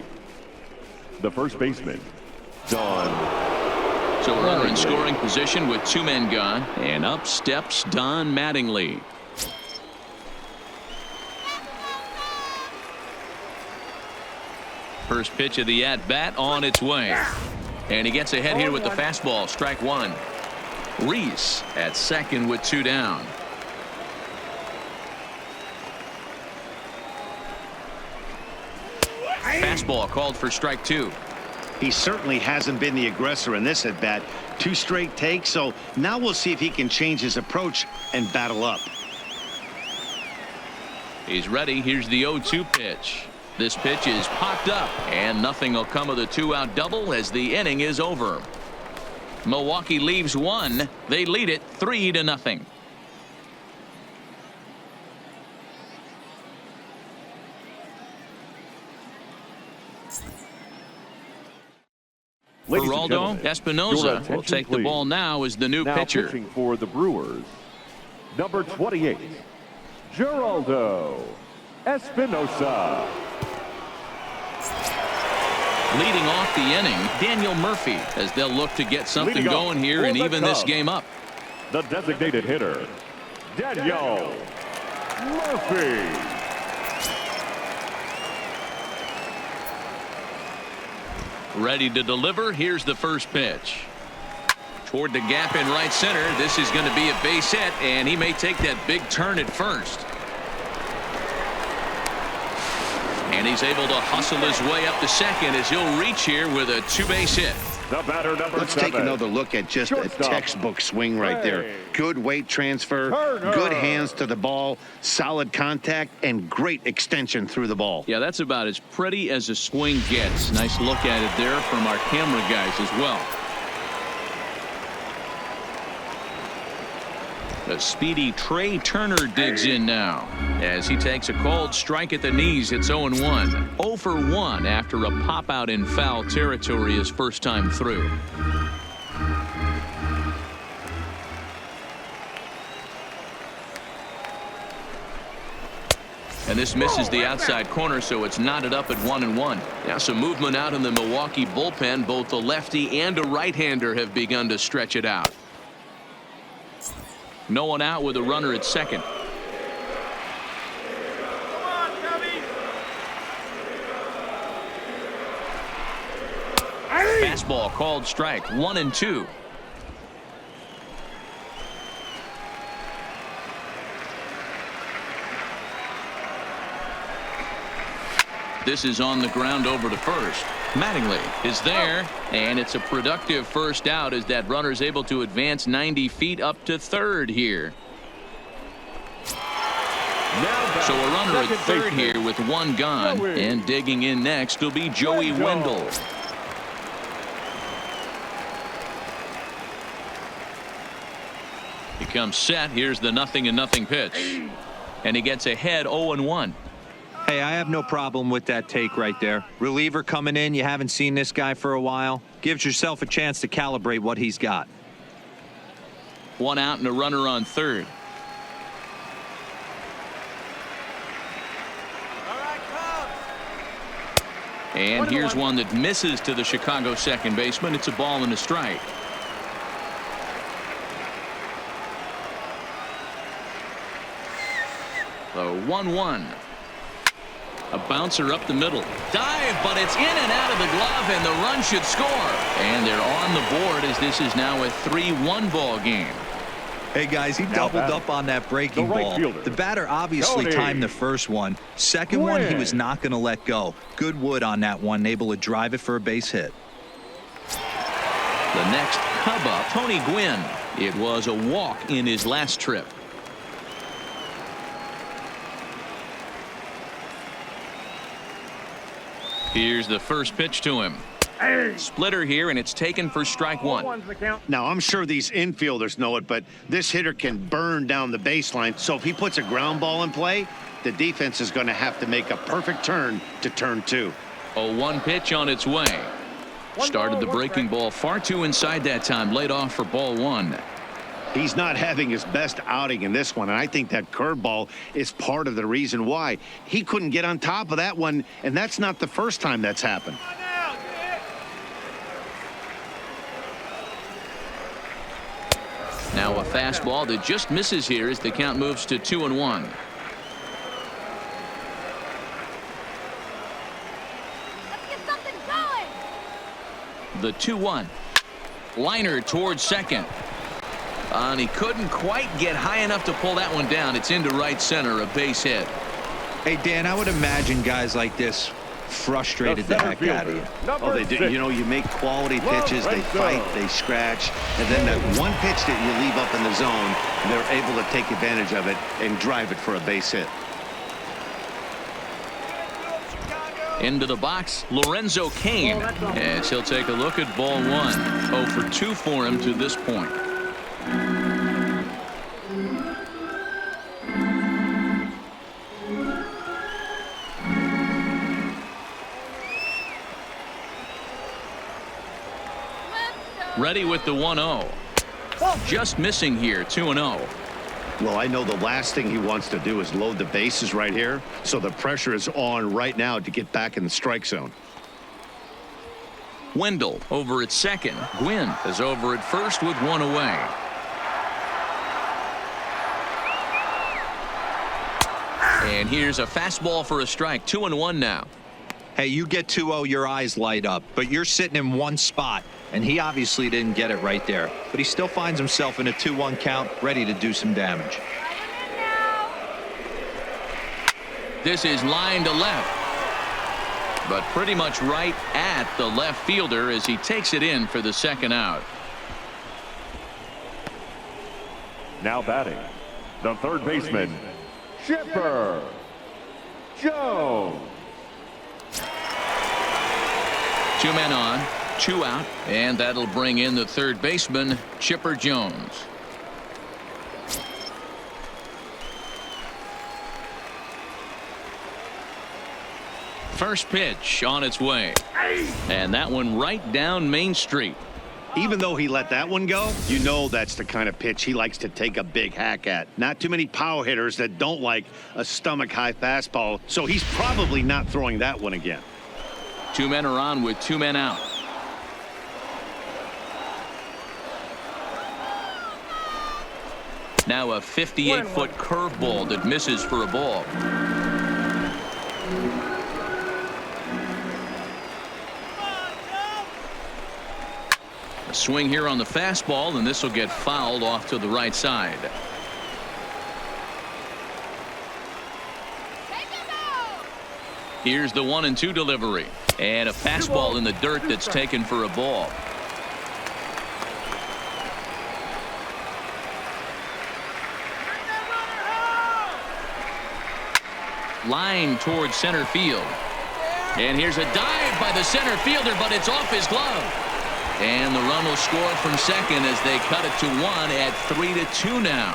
the first baseman, Don. So a runner in scoring position with 2 men gone, and up steps Don Mattingly. First pitch of the at-bat on its way. And he gets ahead here with the fastball. Strike 1. Reese at second with 2 down. Fastball called for strike 2. He certainly hasn't been the aggressor in this at bat. 2 straight takes, so now we'll see if he can change his approach and battle up. He's ready. Here's the 0-2 pitch. This pitch is popped up, and nothing will come of the 2-out double as the inning is over. Milwaukee leaves 1. They lead it 3-0. Ladies and Geraldo gentlemen, your Espinoza will attention, take the please. ball now as the new Now pitcher. pitching for the Brewers, number 28, Geraldo Espinoza. Leading off the inning, Daniel Murphy, as they'll look to get something Leading off going here for and the even this Cubs. game up. The designated hitter, Daniel Murphy. Ready to deliver. Here's the first pitch. Toward the gap in right center. This is going to be a base hit, and he may take that big turn at first. And he's able to hustle his way up to second as he'll reach here with a 2-base hit. The batter, number Let's 7. take another look at just a Shortstop. textbook swing right there. Hey. Good weight transfer, Turner. good hands to the ball, solid contact, and great extension through the ball. Yeah, that's about as pretty as a swing gets. Nice look at it there from our camera guys as well. The speedy Trey Turner digs in now as he takes a called strike at the knees. It's 0-1. 0 for 1 after a pop out in foul territory his first time through. And this misses the outside corner, so it's knotted up at 1-1. Now some movement out in the Milwaukee bullpen. Both a lefty and a right-hander have begun to stretch it out. No one out with a runner at second. Come on, Cubby. Fastball called strike. 1-2. This is on the ground over to first. Mattingly is there, and it's a productive first out as that runner's able to advance 90 feet up to third here. So a runner at third here with one gone, and digging in next will be Joey Wendell. He comes set. Here's the 0-0 pitch, and he gets ahead 0-1. Hey, I have no problem with that take right there. Reliever coming in. You haven't seen this guy for a while. Gives yourself a chance to calibrate what he's got. One out and a runner on third. All right, Cubs. And here's one that misses to the Chicago second baseman. It's a ball and a strike. The 1-1. A bouncer up the middle. Dive, but it's in and out of the glove, and the run should score. And they're on the board as this is now a 3-1 ball game. Hey, guys, he doubled up on that breaking ball. The batter obviously timed the first one. Second one, he was not going to let go. Good wood on that one, able to drive it for a base hit. The next Cub up, Tony Gwynn. It was a walk in his last trip. Here's the first pitch to him. Splitter here, and it's taken for strike one. Now, I'm sure these infielders know it, but this hitter can burn down the baseline. So if he puts a ground ball in play, the defense is going to have to make a perfect turn to turn two. A 1 pitch on its way. Started the breaking ball far too inside that time. Laid off for ball 1. He's not having his best outing in this one, and I think that curveball is part of the reason why. He couldn't get on top of that one, and that's not the first time that's happened. Now a fastball that just misses here as the count moves to 2-1. Let's get something going. The 2-1. Liner towards second. And he couldn't quite get high enough to pull that one down. It's into right center, a base hit. Hey, Dan, I would imagine guys like this frustrated the heck out of you. Oh, they do. You know, you make quality pitches, they fight, they scratch, and then that one pitch that you leave up in the zone, they're able to take advantage of it and drive it for a base hit. Into the box, Lorenzo Cain, as he'll take a look at ball 1. 0 for 2 for him to this point. Ready with the 1-0. Just missing here, 2-0. Well, I know the last thing he wants to do is load the bases right here, so the pressure is on right now to get back in the strike zone. Wendell over at second. Gwynn is over at first with one away. And here's a fastball for a strike. 2-1 now. Hey, you get 2-0, your eyes light up, but you're sitting in one spot, and he obviously didn't get it right there. But he still finds himself in a 2-1 count, ready to do some damage. This is line to left, but pretty much right at the left fielder as he takes it in for the second out. Now batting, the third baseman, Chipper Jones. 2 men on, 2 out, and that'll bring in the third baseman, Chipper Jones. First pitch on its way. And that one right down Main Street. Even though he let that one go, you know that's the kind of pitch he likes to take a big hack at. Not too many power hitters that don't like a stomach-high fastball, so he's probably not throwing that one again. 2 men are on with 2 men out. Now a 58-foot curveball that misses for a ball. A swing here on the fastball, and this will get fouled off to the right side. Here's the 1-2 delivery. And a fastball in the dirt that's taken for a ball. Line towards center field. And here's a dive by the center fielder, but it's off his glove. And the run will score from second as they cut it to 1 at 3-2 now.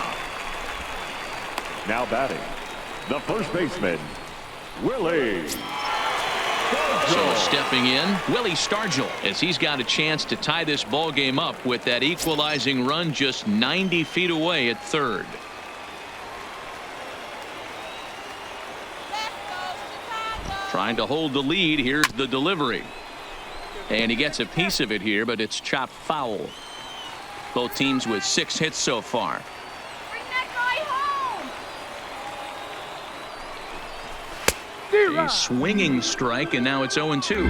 Now batting, the first baseman, Willie. So stepping in, Willie Stargell, as he's got a chance to tie this ball game up with that equalizing run just 90 feet away at third. Trying to hold the lead. Here's the delivery. And he gets a piece of it here, but it's chopped foul. Both teams with 6 hits so far. Bring that guy home. A swinging strike, and now it's 0-2.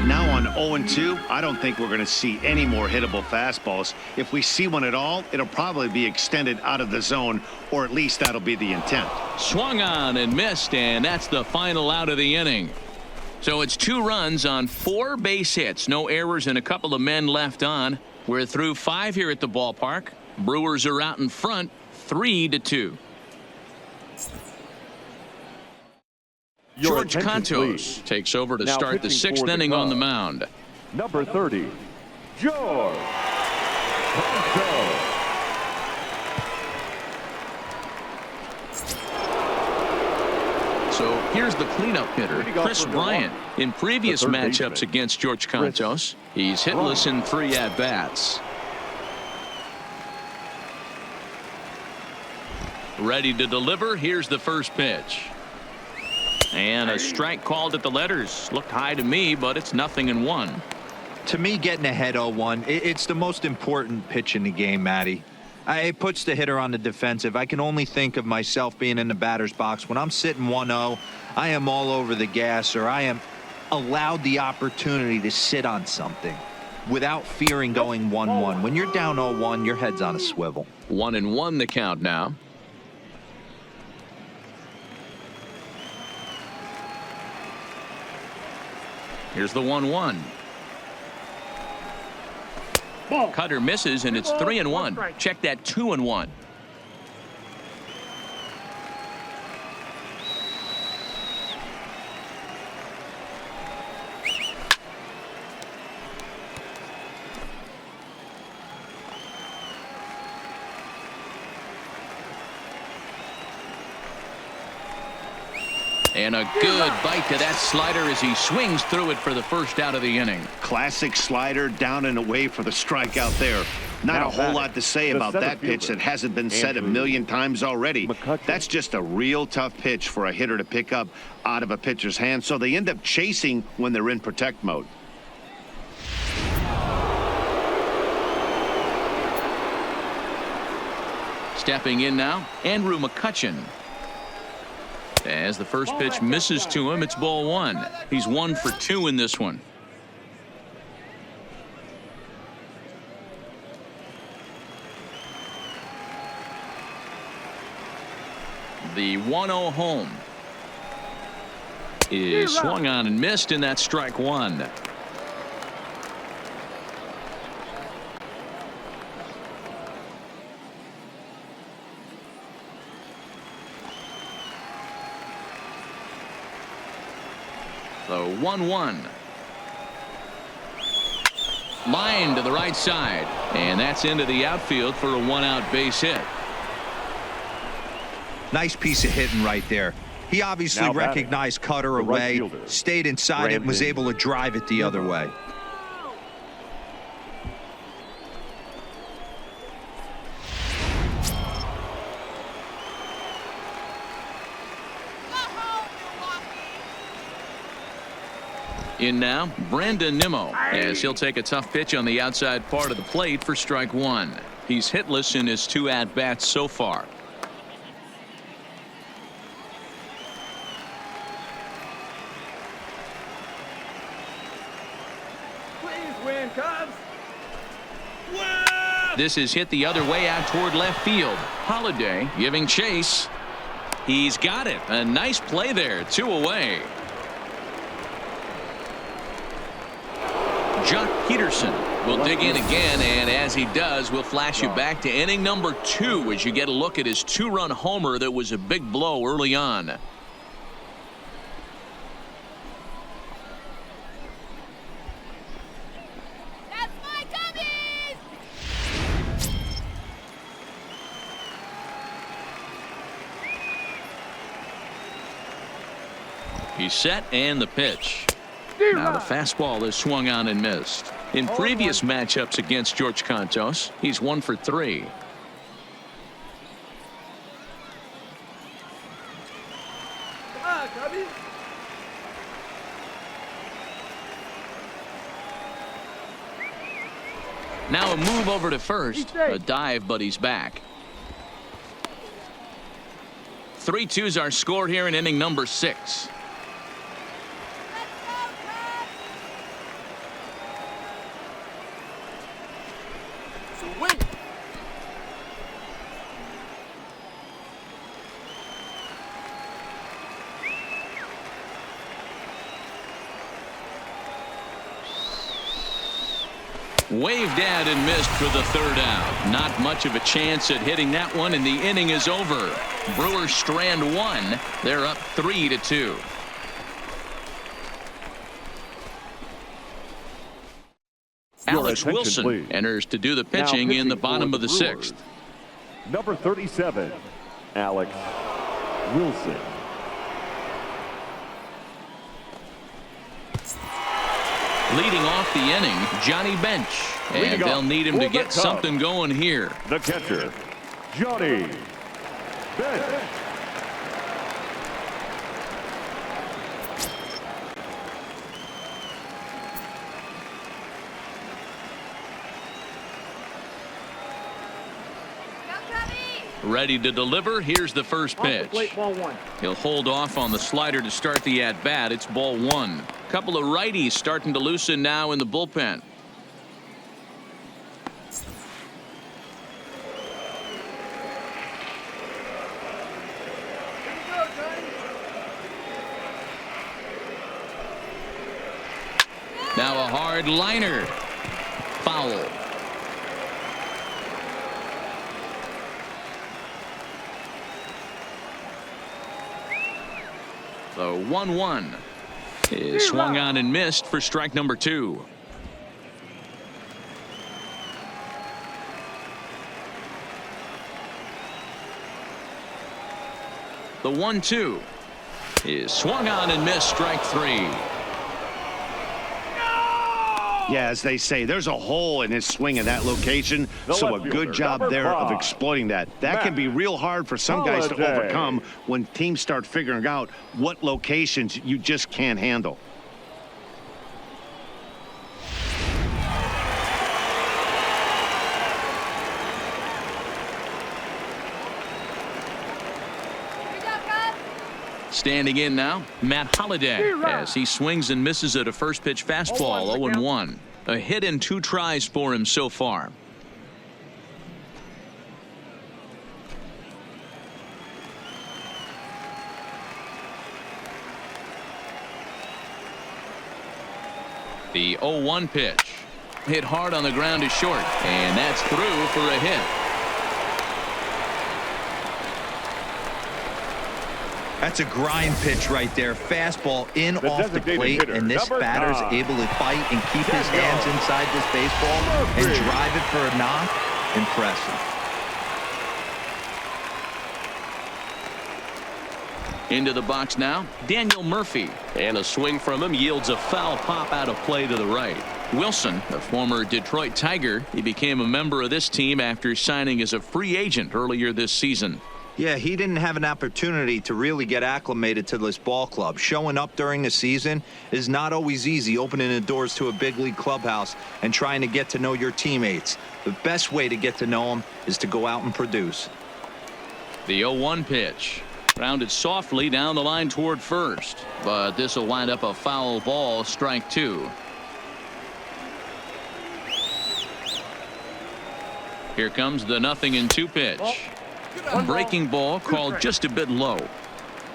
Now on 0-2, I don't think we're going to see any more hittable fastballs. If we see one at all, it'll probably be extended out of the zone, or at least that'll be the intent. Swung on and missed, and that's the final out of the inning. So it's 2 runs on 4 base hits. No errors and a couple of men left on. We're through 5 here at the ballpark. Brewers are out in front, 3-2. George Contos takes over to start the 6th inning on the mound. Number 30, George Contos. So here's the cleanup hitter, Chris Bryant. In previous matchups against George Contos, he's hitless in 3 at-bats. Ready to deliver. Here's the first pitch. And a strike called at the letters. Looked high to me, but it's 0-1. To me, getting ahead 0-1, it's the most important pitch in the game, Matty. It puts the hitter on the defensive. I can only think of myself being in the batter's box. When I'm sitting 1-0, I am all over the gas, or I am allowed the opportunity to sit on something without fearing going 1-1. When you're down 0-1, your head's on a swivel. 1-1 the count now. Here's the 1-1. Cutter misses, and it's 3-1. Check that 2-1. And a good bite to that slider as he swings through it for the first out of the inning. Classic slider, down and away for the strikeout there. Not a whole lot to say about that pitch that hasn't been said a million times already. That's just a real tough pitch for a hitter to pick up out of a pitcher's hand, so they end up chasing when they're in protect mode. Stepping in now, Andrew McCutchen. As the first pitch misses to him, it's ball 1. He's 1 for 2 in this one. The 1-0 home is swung on and missed, and that's strike 1. The 1-1. Line to the right side, and that's into the outfield for a 1-out base hit. Nice piece of hitting right there. He obviously Now batting, recognized cutter the right away, fielder, stayed inside it, and was Brandon able to drive it the other way. Go home, Milwaukee. In now, Brandon Nimmo, as he'll take a tough pitch on the outside part of the plate for strike one. He's hitless in his 2 at-bats so far. Please win, Cubs. This is hit the other way out toward left field. Holiday giving chase. He's got it. A nice play there. 2 away. Jock Peterson will dig in again, and as he does, we'll flash you back to inning number 2 as you get a look at his 2-run homer that was a big blow early on. That's my Cubbies! He's set, and the pitch. Now the fastball is swung on and missed. In previous matchups against George Contos, he's 1 for 3. Come on, Cubbies. Now a move over to first. A dive, but he's back. 3-2's our score here in inning number 6. Let's go, Cubs! Swing. Waved at and missed for the 3rd out. Not much of a chance at hitting that one, and the inning is over. Brewers strand 1. They're up 3-2. Alex attention, Wilson please. enters to do the Now pitching in the for bottom of the Brewers, 6th. Number 37, Alex Wilson. Leading off the inning, Johnny Bench. And Leading they'll off need him for to the get Cubs. something going here. The catcher, Johnny Bench. Go, Cubbies! Ready to deliver. Here's the first pitch. Ball 1. He'll hold off on the slider to start the at-bat. It's ball 1. Couple of righties starting to loosen now in the bullpen. Go, Johnny. Now a hard liner. Foul. The 1-1 is swung on and missed for strike number 2. The 1-2 is swung on and missed, strike 3. Yeah, as they say, there's a hole in his swing in that location, The so a left good fielder, job number there of 5, exploiting that. That Matt can be real hard for some guys to Holiday. overcome when teams start figuring out what locations you just can't handle. Here we go, Cubs! Standing in now, Matt Holiday, as he swings and misses at a first pitch fastball. 0-1. A hit and 2 tries for him so far. The 0-1 pitch. Hit hard on the ground to short, and that's through for a hit. That's a grind pitch right there. Fastball in The off the designated plate, hitter, and this number batter's 9. able to fight and keep his hands inside this baseball and Murphy. drive it for a knock. Impressive. Into the box now, Daniel Murphy. And a swing from him yields a foul pop out of play to the right. Wilson, a former Detroit Tiger, he became a member of this team after signing as a free agent earlier this season. Yeah, he didn't have an opportunity to really get acclimated to this ball club. Showing up during the season is not always easy, opening the doors to a big league clubhouse and trying to get to know your teammates. The best way to get to know them is to go out and produce. The 0-1 pitch. Grounded softly down the line toward first, but this will wind up a foul ball, strike 2. Here comes the 0-2 pitch. Breaking ball called just a bit low.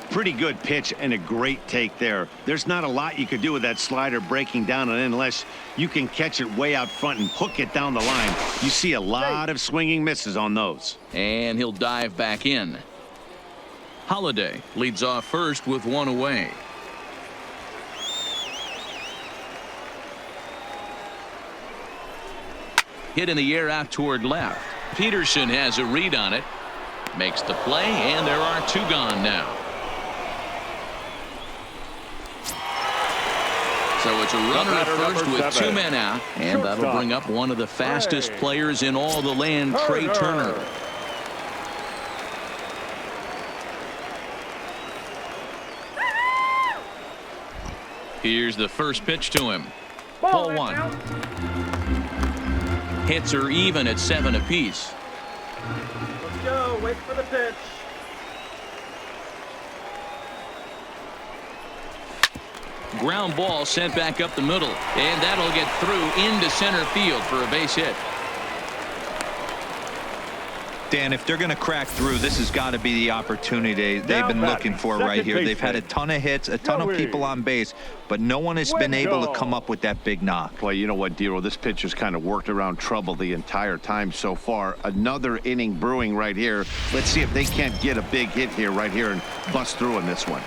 Pretty good pitch and a great take there. There's not a lot you could do with that slider breaking down, and unless you can catch it way out front and hook it down the line, you see a lot of swinging misses on those. And he'll dive back in. Holiday leads off first with 1 away. Hit in the air out toward left. Peterson has a read on it. Makes the play, and there are 2 gone now. So it's a runner at first with 2 men out, and that'll bring up one of the fastest players in all the land, Trey Turner. Here's the first pitch to him. Ball 1. Hits are even at 7 apiece. Let's go. Wait for the pitch. Ground ball sent back up the middle, and that'll get through into center field for a base hit. Dan, if they're going to crack through, this has got to be the opportunity they've been looking for right here. They've had a ton of hits, a ton of people on base, but no one has been able to come up with that big knock. Boy, you know what, Dero, this pitcher's kind of worked around trouble the entire time so far. Another inning brewing right here. Let's see if they can't get a big hit here right here and bust through in this one.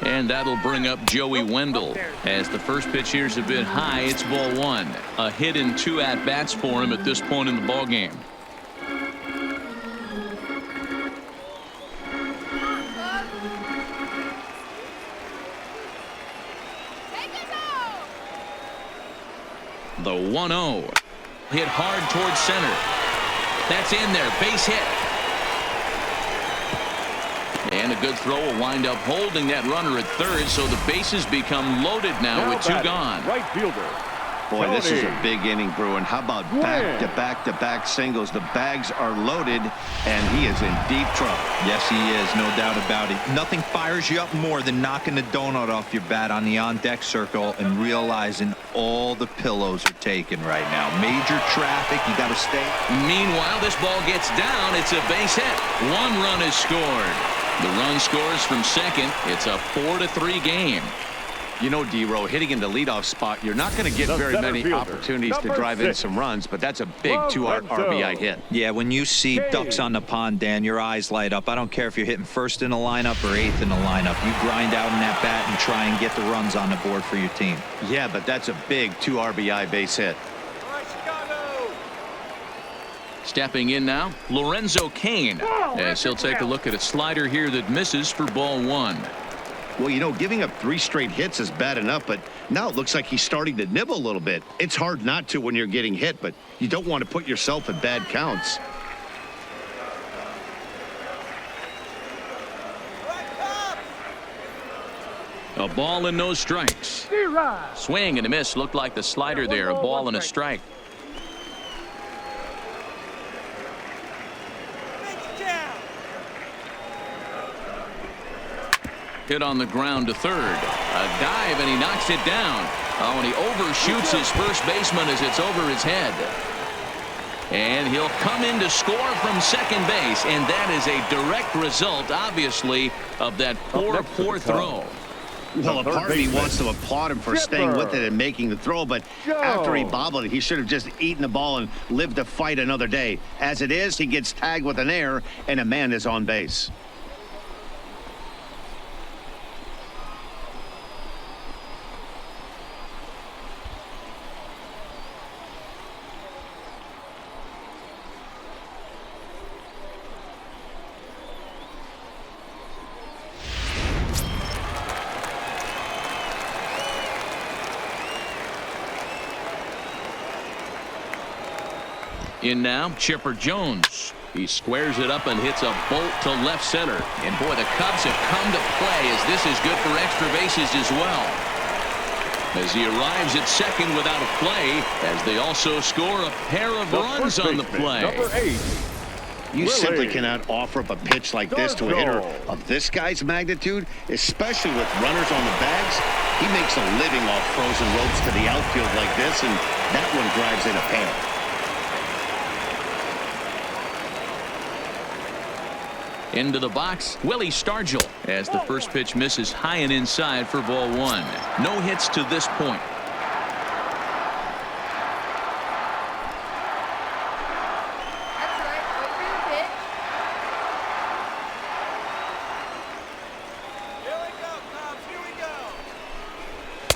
And that'll bring up Joey Wendell. As the first pitch here is a bit high, it's ball 1. A hit and 2 at-bats for him at this point in the ballgame. The 1-0. Hit hard towards center. That's in there. Base hit. And a good throw will wind up holding that runner at third, so the bases become loaded now with 2 gone. Right fielder. Boy, this is a big inning brewing. How about back-to-back-to-back singles? The bags are loaded, and he is in deep trouble. Yes, he is, no doubt about it. Nothing fires you up more than knocking the donut off your bat on the on-deck circle and realizing all the pillows are taken right now. Major traffic, you got to stay. Meanwhile, this ball gets down. It's a base hit. 1 run is scored. The run scores from second. It's a 4-3 game. You know, D-Row, hitting in the leadoff spot, you're not going to get very many opportunities to drive in some runs, but that's a big 2 RBI hit. Yeah, when you see ducks on the pond, Dan, your eyes light up. I don't care if you're hitting first in the lineup or 8th in the lineup. You grind out in that bat and try and get the runs on the board for your team. Yeah, but that's a big 2 RBI base hit. All right, Chicago. Stepping in now, Lorenzo Cain, as he'll take a look at a slider here that misses for ball 1. Well, you know, giving up 3 straight hits is bad enough, but now it looks like he's starting to nibble a little bit. It's hard not to when you're getting hit, but you don't want to put yourself in bad counts. A ball and no strikes. Swing and a miss. Looked like the slider there. A ball and a strike. Hit on the ground to third. A dive, and he knocks it down. Oh, and he overshoots his first baseman as it's over his head. And he'll come in to score from second base, and that is a direct result, obviously, of that poor throw. Well, a part of me wants to applaud him for staying with it and making the throw, but after he bobbled it, he should have just eaten the ball and lived to fight another day. As it is, he gets tagged with an error, and a man is on base. In now, Chipper Jones. He squares it up and hits a bolt to left center. And boy, the Cubs have come to play as this is good for extra bases as well. As he arrives at second without a play, as they also score a pair of runs on the play. Number 8. You Willie. simply cannot offer up a pitch like this to a hitter of this guy's magnitude, especially with runners on the bags. He makes a living off frozen ropes to the outfield like this, and that one drives in a pair. Into the box, Willie Stargell, as the first pitch misses high and inside for ball one. No hits to this point. That's right. Wait for your pitch. Here we go, Cubs. Here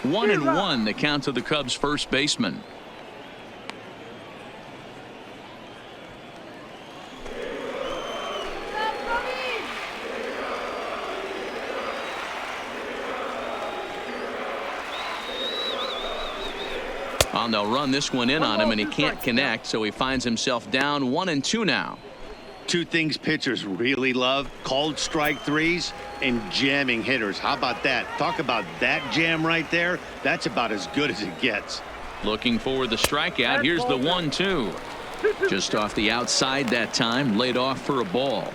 we go. 1-1 the count to the Cubs first baseman. And they'll run this one in on him, and he can't connect, so he finds himself down 1-2 now. Two things pitchers really love: called strike threes and jamming hitters. How about that? Talk about that jam right there. That's about as good as it gets. Looking for the strikeout. Here's the 1-2. Just off the outside that time, laid off for a ball.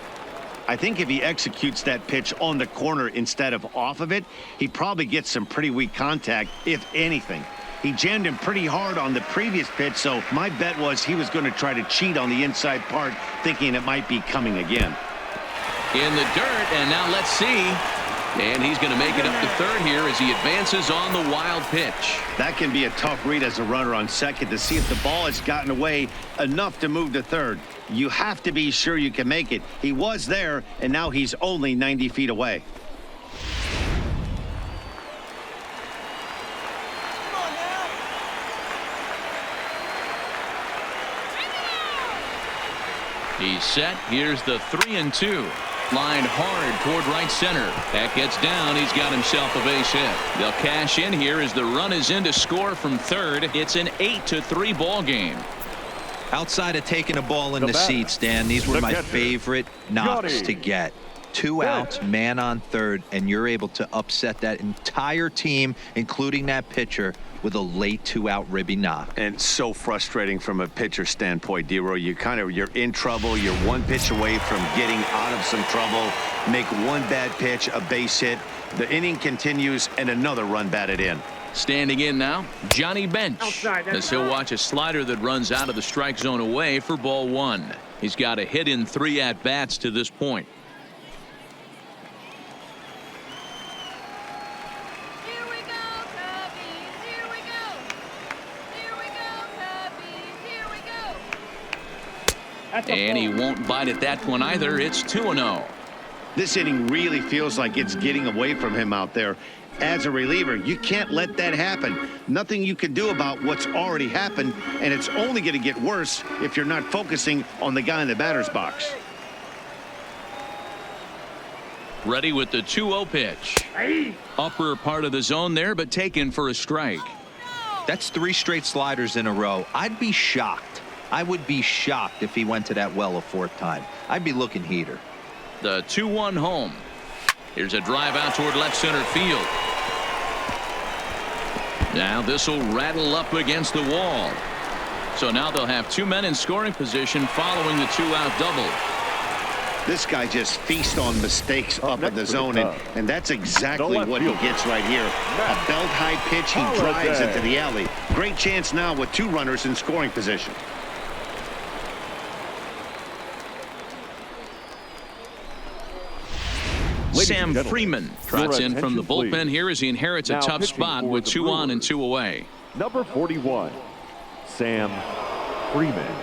I think if he executes that pitch on the corner instead of off of it, he probably gets some pretty weak contact, if anything. He jammed him pretty hard on the previous pitch, so my bet was he was going to try to cheat on the inside part, thinking it might be coming again. In the dirt, and now let's see. And he's going to make it up to third here as he advances on the wild pitch. That can be a tough read as a runner on second to see if the ball has gotten away enough to move to third. You have to be sure you can make it. He was there, and now he's only 90 feet away. He's set. Here's the 3-2. Lined hard toward right center. That gets down. He's got himself a base hit. They'll cash in here as the run is in to score from third. It's an 8-3 ball game. Outside of taking a ball in the batter, seats, Dan, these were the my catcher, favorite knocks Johnny. to get. 2 outs, man on third, and you're able to upset that entire team, including that pitcher, with a late 2-out ribby knock. And so frustrating from a pitcher standpoint, D-Roy. You're in trouble. You're one pitch away from getting out of some trouble. Make one bad pitch, a base hit. The inning continues, and another run batted in. Standing in now, Johnny Bench, as he'll watch a slider that runs out of the strike zone away for ball one. He's got a hit in 3 at-bats to this point. Here we go, Cubbies. Here we go. Here we go, Cubbies. Here we go. And he won't bite at that one either. It's 2-0. This inning really feels like it's getting away from him out there. As a reliever, you can't let that happen. Nothing you can do about what's already happened, and it's only going to get worse if you're not focusing on the guy in the batter's box. Ready with the 2-0 pitch. Upper part of the zone there, but taken for a strike. That's 3 straight sliders in a row. I'd be shocked. I would be shocked if he went to that well a 4th time. I'd be looking heater. The 2-1 home. Here's a drive out toward left center field. Now this will rattle up against the wall. So now they'll have 2 men in scoring position following the 2-out double. This guy just feasts on mistakes up in the zone, and that's exactly what he gets right here. A belt-high pitch, he drives into the alley. Great chance now with 2 runners in scoring position. Sam Freeman trots in from the bullpen here as he inherits a Now tough pitching spot for with the 2 on and Brewers. 2 away. Number 41, Sam Freeman.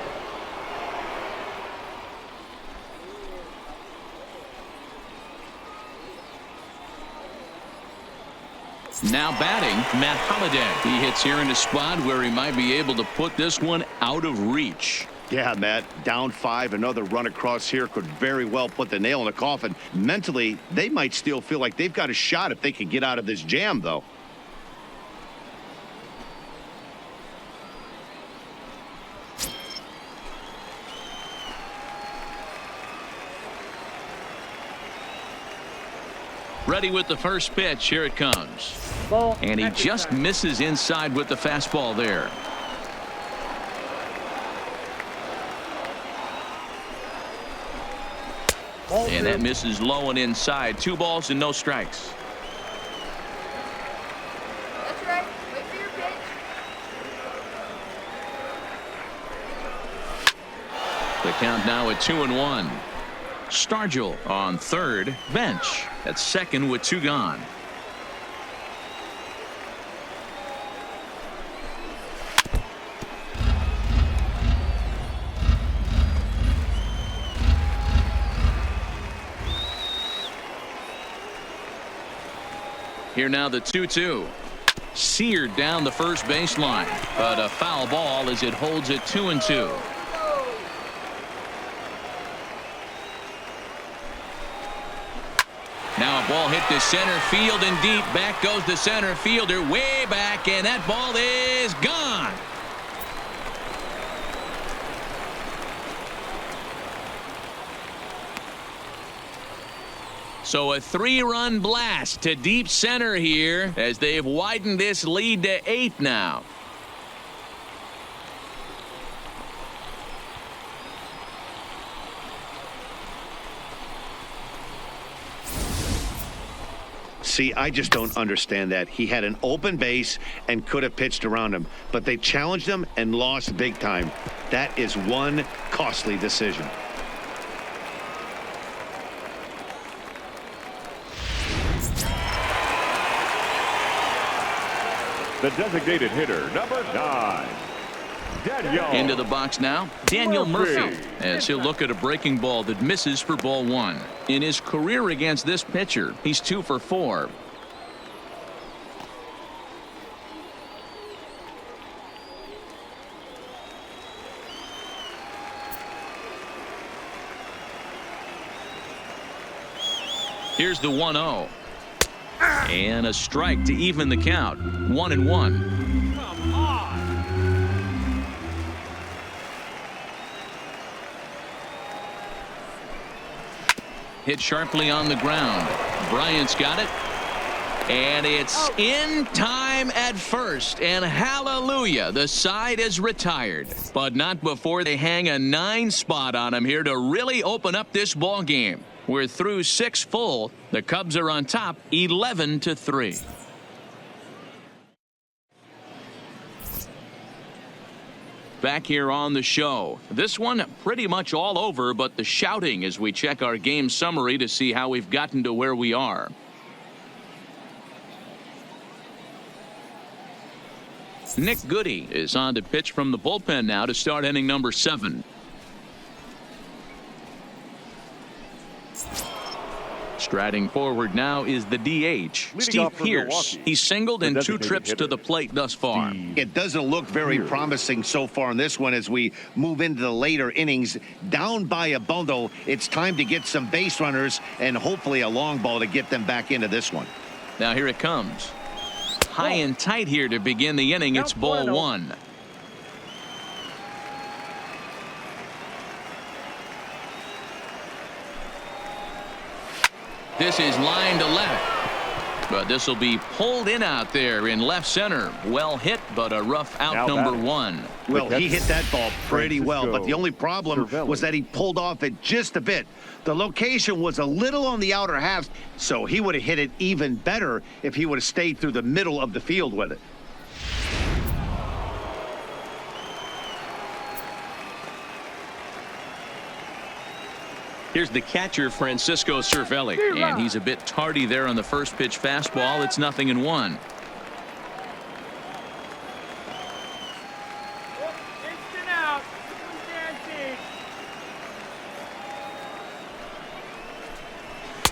Now batting, Matt Holliday. He hits here in a spot where he might be able to put this one out of reach. Yeah, Matt, down 5, another run across here could very well put the nail in the coffin. Mentally, they might still feel like they've got a shot if they could get out of this jam, though. Ready with the first pitch. Here it comes. And he just misses inside with the fastball there. And that misses low and inside. 2 balls and no strikes. That's right. Wait for your pitch. The count now at 2-1. Stargell on third. Bench at second with 2 gone. Here now the 2-2. Seared down the first baseline, but a foul ball as it holds it 2-2. Now a ball hit to center field and deep. Back goes the center fielder way back, and that ball is gone. So a 3-run blast to deep center here as they've widened this lead to 8 now. See, I just don't understand that. He had an open base and could have pitched around him, but they challenged him and lost big time. That is one costly decision. The designated hitter, number 9, Daniel. Into the box now, Daniel Murphy, Murphy. as he'll look at a breaking ball that misses for ball 1. In his career against this pitcher, he's 2 for 4. Here's the 1-0. And a strike to even the count. 1-1. Come on. Hit sharply on the ground. Bryant's got it. And it's in time at first. And hallelujah, the side is retired. But not before they hang a 9 spot on him here to really open up this ball game. We're through 6 full. The Cubs are on top 11-3. Back here on the show. This one pretty much all over, but the shouting as we check our game summary to see how we've gotten to where we are. Nick Goody is on to pitch from the bullpen now to start inning number 7. Striding forward now is the DH, Steve off for Pearce. Milwaukee, He's singled the in 2 designated trips to hitter, the plate thus far. It doesn't look very promising so far in this one as we move into the later innings. Down by a bundle, it's time to get some base runners and hopefully a long ball to get them back into this one. Now here it comes. High and tight here to begin the inning. It's ball 1. This is line to left. But this will be pulled in out there in left center. Well hit, but a rough out Now number batting. 1. Well, he hit that ball pretty well, but the only problem Cervelli. was that he pulled off it just a bit. The location was a little on the outer half, so he would have hit it even better if he would have stayed through the middle of the field with it. Here's the catcher, Francisco Cervelli, and he's a bit tardy there on the first pitch fastball. It's 0-1. Instant out. Guaranteed.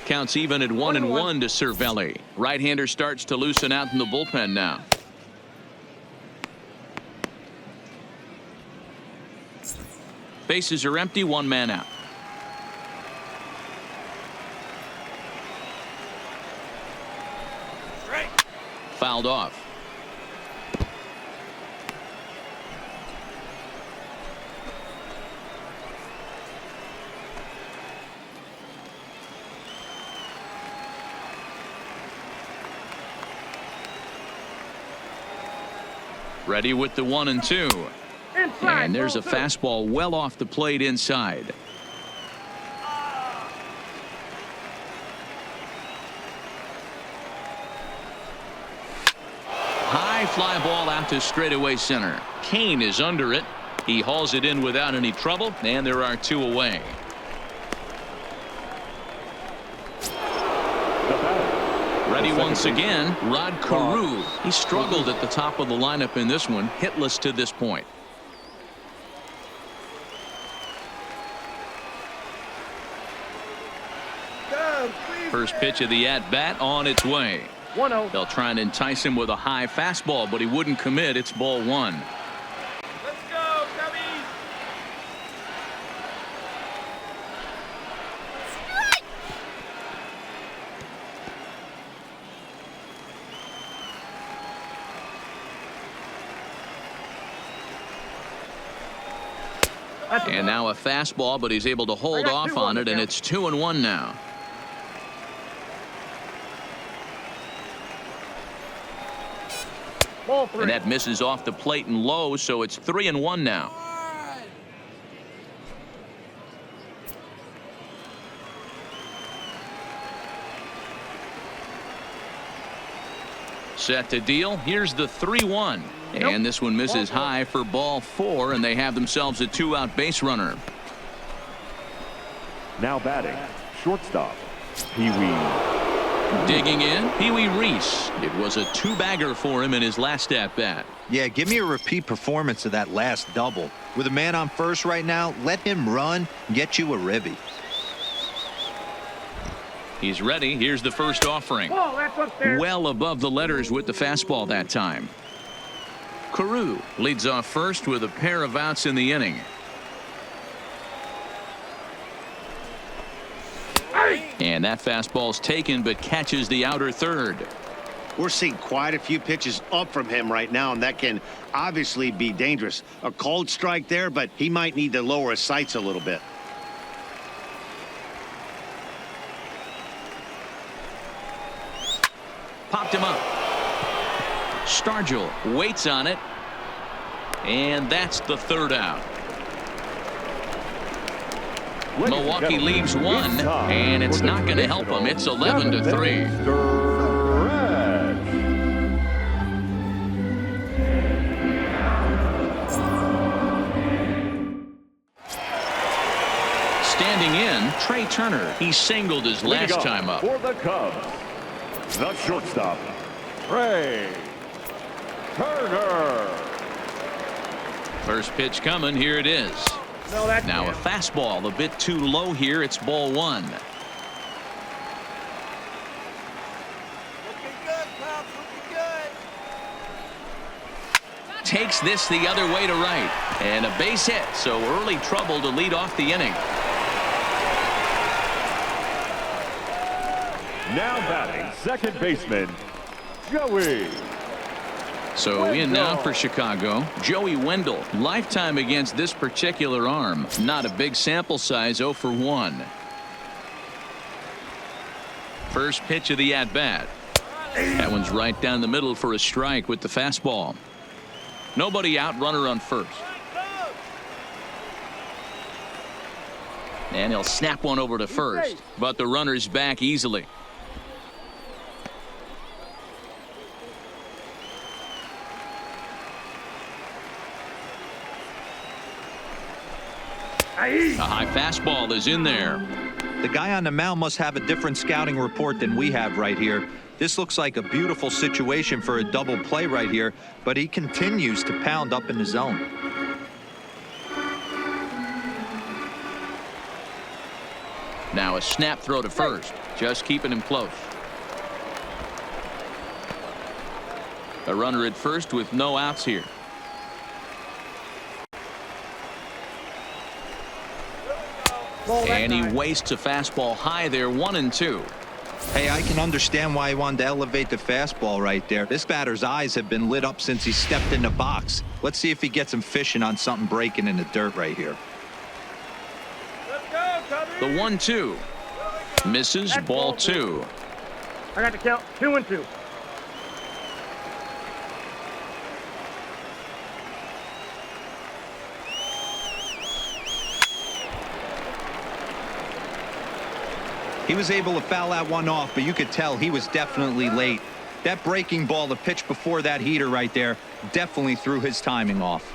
Counts even at 1-1 to Cervelli. Right-hander starts to loosen out in the bullpen now. Bases are empty, 1 man out. Fouled off. Ready with the 1-2. And there's a fastball well off the plate inside. High fly ball out to straightaway center. Kane is under it. He hauls it in without any trouble, and there are 2 away. Ready once again, Rod Carew. He struggled at the top of the lineup in this one, hitless to this point. First pitch of the at-bat on its way. 1-0. They'll try and entice him with a high fastball, but he wouldn't commit. It's ball 1. Let's go, Cubbies. And now a fastball, but he's able to hold off on it, and it's 2-1 now. Ball 3. And that misses off the plate and low, so it's 3-1 now. Set to deal. Here's the 3-1. And this one misses high for ball 4, and they have themselves a 2-out base runner. Now batting, shortstop, Pee Wee. Digging in, Pee Wee Reese. It was a 2-bagger for him in his last at-bat. Yeah, give me a repeat performance of that last double. With a man on first right now, let him run and get you a ribby. He's ready. Here's the first offering. Ball, that's upstairs. Well above the letters with the fastball that time. Carew leads off first with a pair of outs in the inning. And that fastball's taken, but catches the outer third. We're seeing quite a few pitches up from him right now, and that can obviously be dangerous. A cold strike there, but he might need to lower his sights a little bit. Popped him up. Stargell waits on it. And that's the 3rd out. Milwaukee leaves 1, and it's not going to help them. It's 11-3. Standing in, Trey Turner. He singled his last time up. For the Cubs, the shortstop, Trey Turner. First pitch coming. Here it is. No, that's Now a fastball a bit too low here. It's ball 1. Looking good, Pops. Looking good. Takes this the other way to right. And a base hit. So early trouble to lead off the inning. Now batting, second baseman, Joey. So in now for Chicago, Joey Wendell. Lifetime against this particular arm. Not a big sample size, 0 for 1. First pitch of the at-bat. That one's right down the middle for a strike with the fastball. Nobody out, runner on first. And he'll snap one over to first, but the runner's back easily. A high fastball is in there. The guy on the mound must have a different scouting report than we have right here. This looks like a beautiful situation for a double play right here, but he continues to pound up in the zone. Now a snap throw to first, just keeping him close. A runner at first with no outs here. And he wastes a fastball high there, 1-2. Hey, I can understand why he wanted to elevate the fastball right there. This batter's eyes have been lit up since he stepped in the box. Let's see if he gets him fishing on something breaking in the dirt right here. Let's go, Cubbies. The 1-2 misses, That's ball ball 2. I got to count 2-2. He was able to foul that one off, but you could tell he was definitely late. That breaking ball, the pitch before that heater right there, definitely threw his timing off.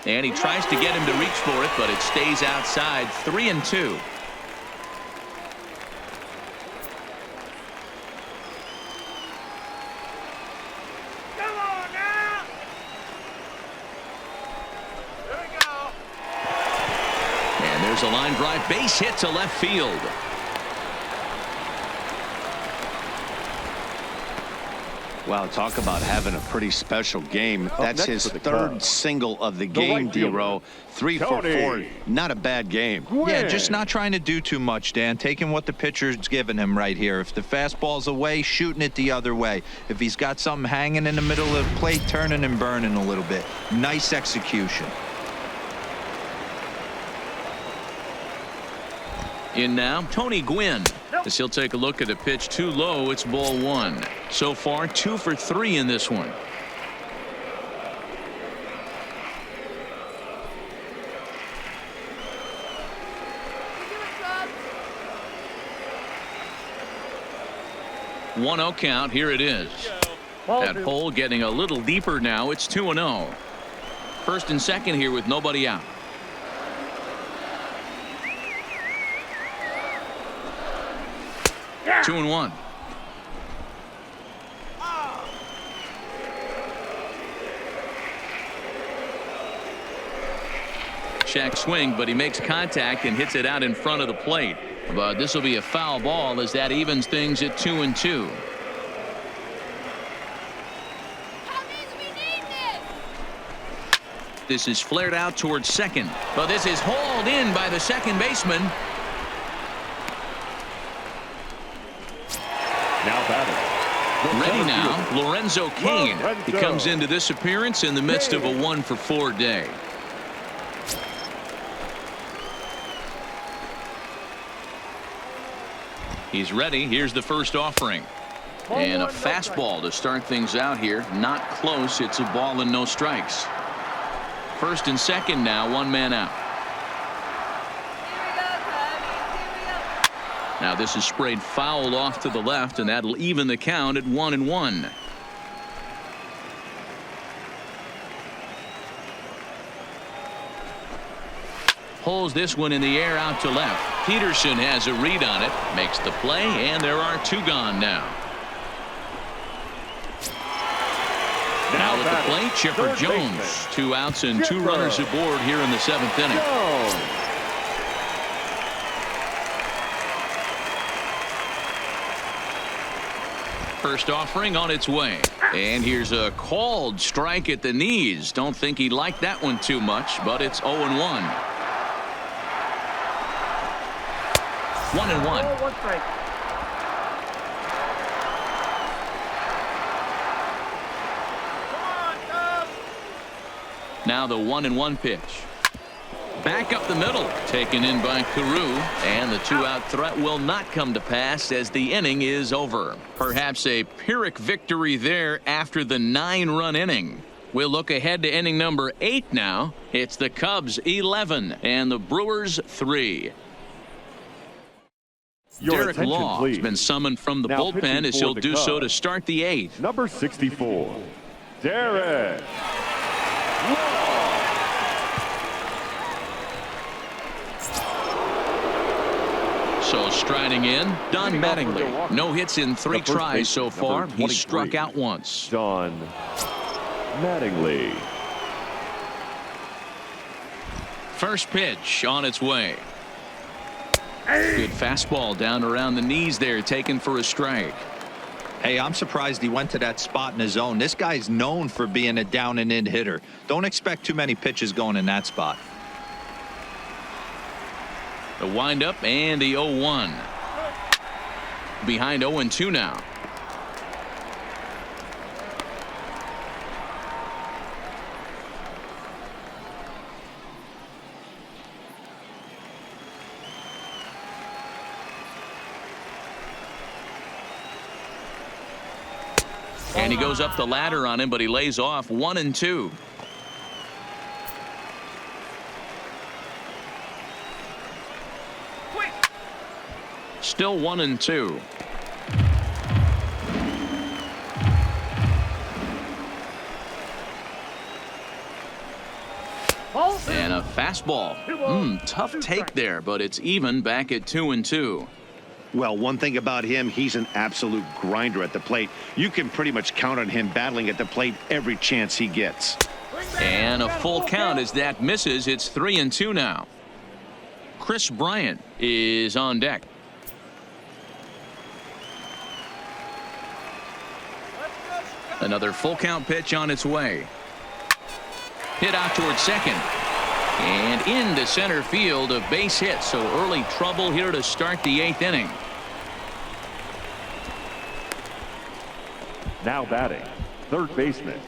And he tries to get him to reach for it, but it stays outside. 3-2. Come on now. Here we go. And there's a line drive base hit to left field. Wow, talk about having a pretty special game. That's next his for the third Cubs, single of the the game, right fielder, D-Row. 3 for Tony 4. Not a bad game. Yeah, just not trying to do too much, Dan. Taking what the pitcher's giving him right here. If the fastball's away, shooting it the other way. If he's got something hanging in the middle of the plate, turning and burning a little bit. Nice execution. In now, Tony Gwynn. As he'll take a look at a pitch too low, it's ball 1. So far, 2 for 3 in this one. We do it, Cubs. 1-0 count. Here it is. That hole getting a little deeper now. It's 2-0. First and second here with nobody out. Yeah. 2-1. Check swing, but he makes contact and hits it out in front of the plate. But this will be a foul ball as that evens things at 2-2. This is flared out towards second, but this is hauled in by the second baseman. Now batting. Ready now, Lorenzo Cain. He comes into this appearance in the midst of a 1-for-4 day. He's ready. Here's the first offering. And a fastball to start things out here. Not close. It's a ball and no strikes. First and second now, one man out. Here we go, Cubbies. Here we go. Now this is sprayed foul off to the left, and that'll even the count at 1-1. Pulls this one in the air out to left. Peterson has a read on it, makes the play, and there are two gone now. Now at the plate, Chipper Jones. 2 outs and 2 runners aboard here in the 7th inning. First offering on its way. And here's a called strike at the knees. Don't think he liked that one too much, but it's 0-1. 1-1. 1 strike. Come on, Cubs. Now the 1-1 pitch. Back up the middle, taken in by Carew, and the 2-out threat will not come to pass as the inning is over. Perhaps a Pyrrhic victory there after the 9-run inning. We'll look ahead to inning number 8 now. It's the Cubs 11 and the Brewers 3. Derek Law has been summoned from the bullpen as he'll do so to start the 8th. Number 64, Derek Law. So striding in, Don Mattingly. No hits in 3 tries so far. He's struck out once. Don Mattingly. First pitch on its way. Good fastball down around the knees there, taken for a strike. Hey, I'm surprised he went to that spot in his zone. This guy's known for being a down and in hitter. Don't expect too many pitches going in that spot. The windup and the 0-1. Behind 0-2 now. And he goes up the ladder on him, but he lays off 1-2. Still 1-2. And a fastball. Tough take there, but it's even back at 2-2. Well, one thing about him, he's an absolute grinder at the plate. You can pretty much count on him battling at the plate every chance he gets. And a full count as that misses. It's 3-2 now. Chris Bryant is on deck. Another full count pitch on its way. Hit out towards second. And into center field, a base hit. So early trouble here to start the 8th inning. Now batting, third baseman,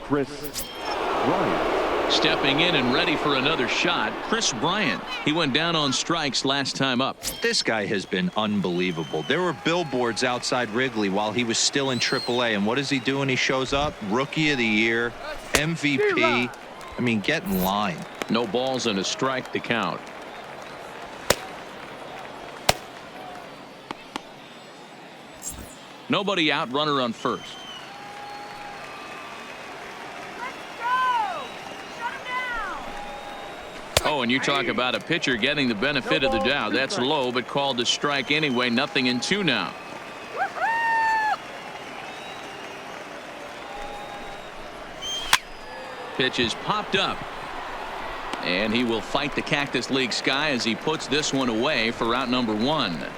Chris Bryant. Stepping in and ready for another shot, Chris Bryant. He went down on strikes last time up. This guy has been unbelievable. There were billboards outside Wrigley while he was still in AAA, and what does he do when he shows up? Rookie of the Year, MVP. I mean, get in line. No balls and a strike to count. Nobody out, runner on first. Oh, and you talk about a pitcher getting the benefit of the doubt. That's low, but called a strike anyway. 0-2 now. Pitch is popped up. And he will fight the Cactus League sky as he puts this one away for out number 1. Now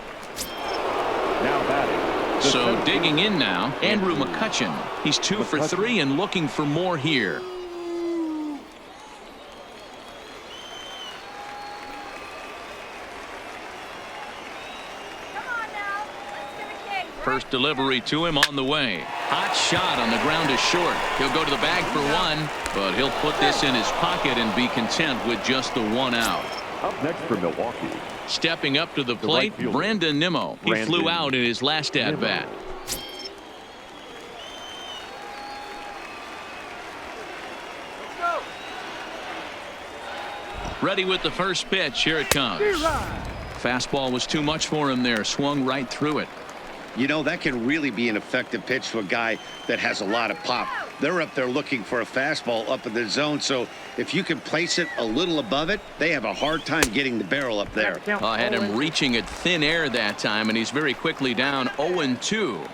batting. So digging in now, Andrew McCutchen. He's 2 for 3 and looking for more here. First delivery to him on the way. Hot shot on the ground is short. He'll go to the bag for 1, but he'll put this in his pocket and be content with just the 1 out. Up next for Milwaukee. Stepping up to the plate, right fielder, Brandon Nimmo. He flew out in his last at-bat. Ready with the first pitch. Here it comes. Fastball was too much for him there. Swung right through it. You know, that can really be an effective pitch to a guy that has a lot of pop. They're up there looking for a fastball up in the zone, so if you can place it a little above it, they have a hard time getting the barrel up there. I had him reaching at thin air that time, and he's very quickly down 0-2.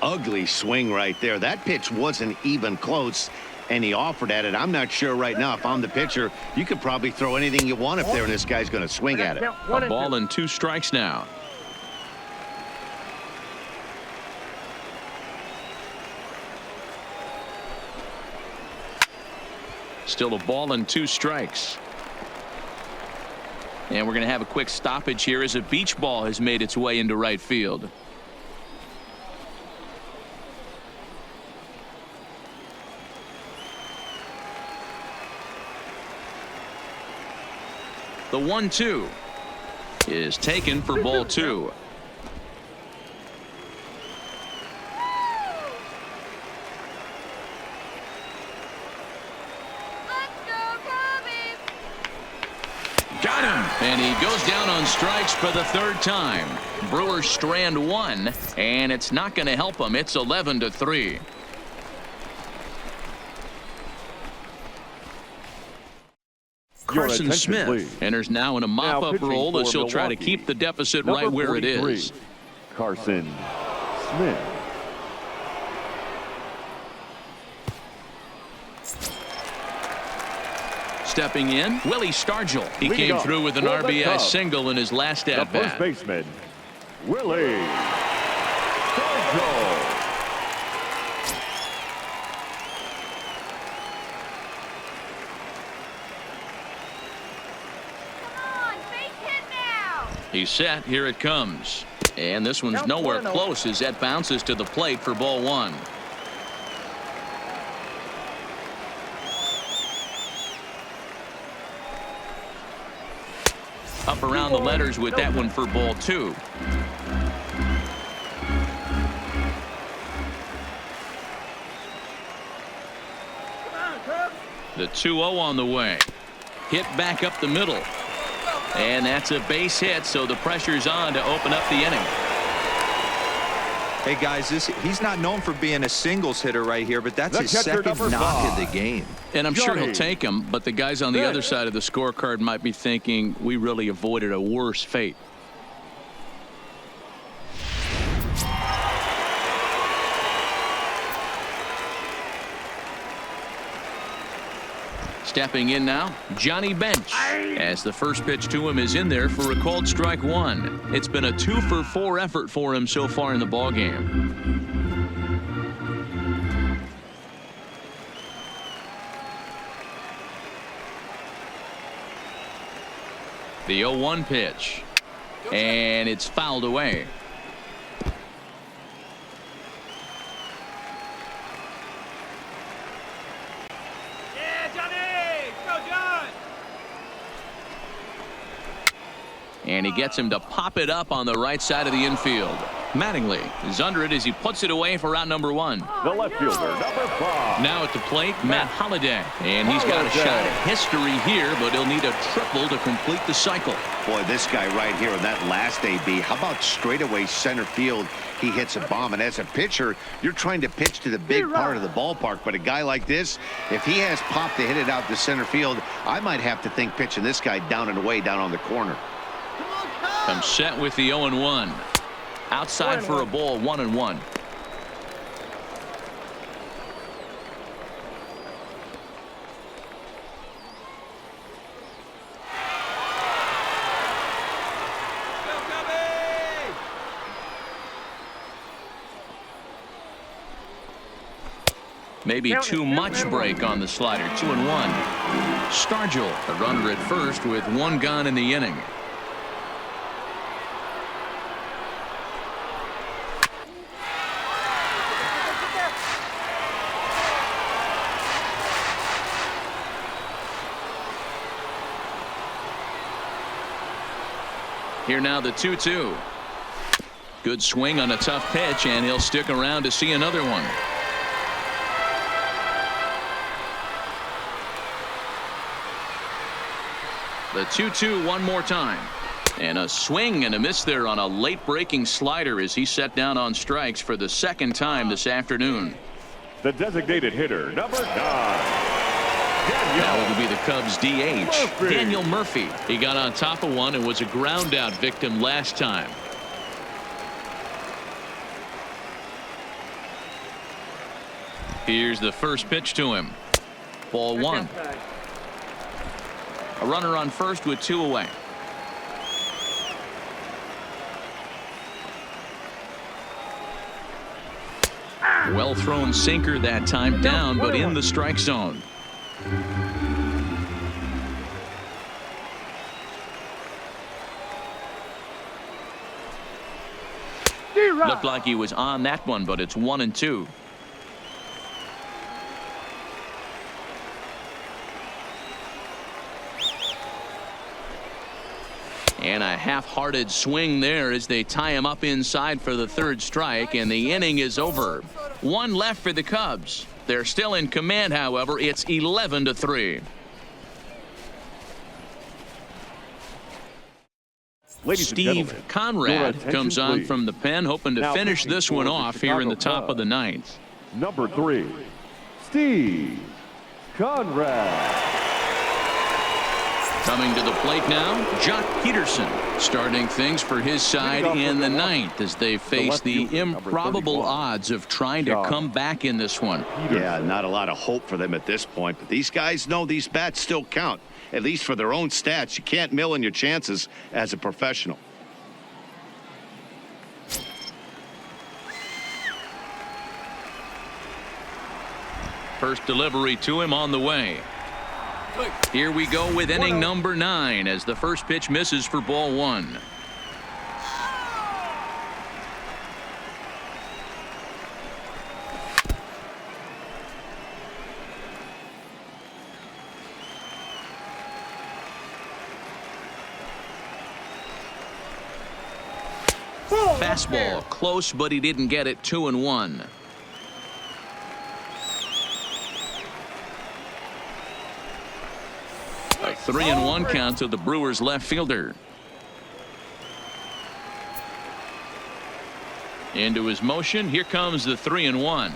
Ugly swing right there. That pitch wasn't even close, and he offered at it. I'm not sure right now if I'm the pitcher. You could probably throw anything you want up there, and this guy's going to swing at it. A ball and 2 strikes now. Still a ball and 2 strikes. And we're going to have a quick stoppage here as a beach ball has made its way into right field. The 1-2 is taken for ball 2. Got him, and he goes down on strikes for the 3rd time. Brewers strand 1, and it's not going to help them. It's 11-3. Carson Smith please. enters now in a mop-up role as he'll try to Milwaukee, keep the deficit number right where 43, it is. Carson Smith. Stepping in, Willie Stargell. He Leading came off through with an for the RBI Cubs, single in his last the first at-bat. baseman, Willie Stargell. He's set. Here it comes. And this one's nowhere close as that bounces to the plate for ball 1. Up around the letters with that one for ball 2. The 2-0 on the way. Hit back up the middle. And that's a base hit, so the pressure's on to open up the inning. Hey, guys, he's not known for being a singles hitter right here, but that's The his catcher, second number knock of 5. the game. And I'm sure he'll Johnny. take him, but the guys on the other side of the scorecard might be thinking we really avoided a worse fate. Stepping in now, Johnny Bench, as the first pitch to him is in there for a called strike 1. It's been a 2-for-4 effort for him so far in the ballgame. The 0-1 pitch, and it's fouled away. And he gets him to pop it up on the right side of the infield. Mattingly is under it as he puts it away for out number 1. The left fielder, number 5. Now at the plate, Matt Holliday. And he's got a shot at history here, but he'll need a triple to complete the cycle. Boy, this guy right here in that last AB, how about straightaway center field? He hits a bomb, and as a pitcher, you're trying to pitch to the big part of the ballpark, but a guy like this, if he has pop to hit it out to center field, I might have to think pitching this guy down and away down on the corner. Comes set with the 0-1. Outside for a ball, 1-1. Maybe too much break on the slider. 2-1. Stargell, the runner at first with 1 gone in the inning. Here now the 2-2. Good swing on a tough pitch, and he'll stick around to see another one. The 2-2 one more time. And a swing and a miss there on a late breaking slider as he set down on strikes for the second time this afternoon. The designated hitter, number 9. That will be the Cubs DH, Murphy. Daniel Murphy. He got on top of one and was a ground out victim last time. Here's the first pitch to him. Ball 1. A runner on first with 2 away. Well thrown sinker that time, down but in the strike zone. Looked like he was on that one, but it's 1-2. And a half-hearted swing there as they tie him up inside for the 3rd strike, and the inning is over. 1 left for the Cubs. They're still in command, however. It's 11-3. Ladies and Steve gentlemen, your Conrad attention, comes on please. from the pen, hoping to Now finish pitching this for one the off here in the Chicago top of the Cubs. 9th. Number 3, Steve Conrad. Coming to the plate now, Jock Peterson, starting things for his side in the 9th as they face left the fielder, number improbable 31, odds of trying to Jock come back in this one. Yeah, not a lot of hope for them at this point, but these guys know these bats still count, at least for their own stats. You can't mill in your chances as a professional. First delivery to him on the way. Here we go with inning number 9 as the first pitch misses for ball 1. Fastball close, but he didn't get it. 2-1. A 3-1 count to the Brewers left fielder. Into his motion. Here comes the 3-1.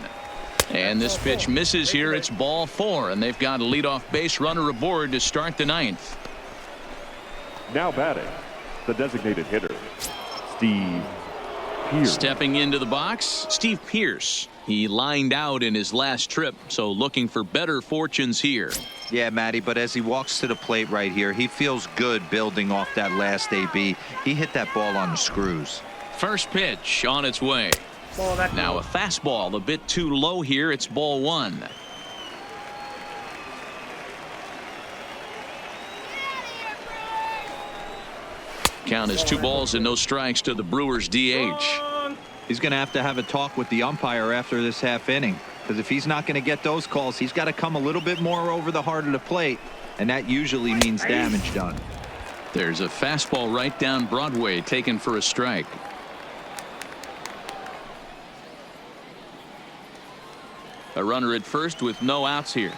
And this pitch misses here. It's ball 4, and they've got a leadoff base runner aboard to start the 9th. Now batting, the designated hitter, Steve Pearce. Stepping into the box, Steve Pearce. He lined out in his last trip, so looking for better fortunes here. Yeah, Matty, but as he walks to the plate right here, he feels good building off that last AB. He hit that ball on the screws. First pitch on its way. Now a fastball a bit too low here. It's ball 1. Count is 2 balls and no strikes to the Brewers DH. He's going to have a talk with the umpire after this half inning, because if he's not going to get those calls, he's got to come a little bit more over the heart of the plate, and that usually means damage done. There's a fastball right down Broadway taken for a strike. A runner at first with no outs here.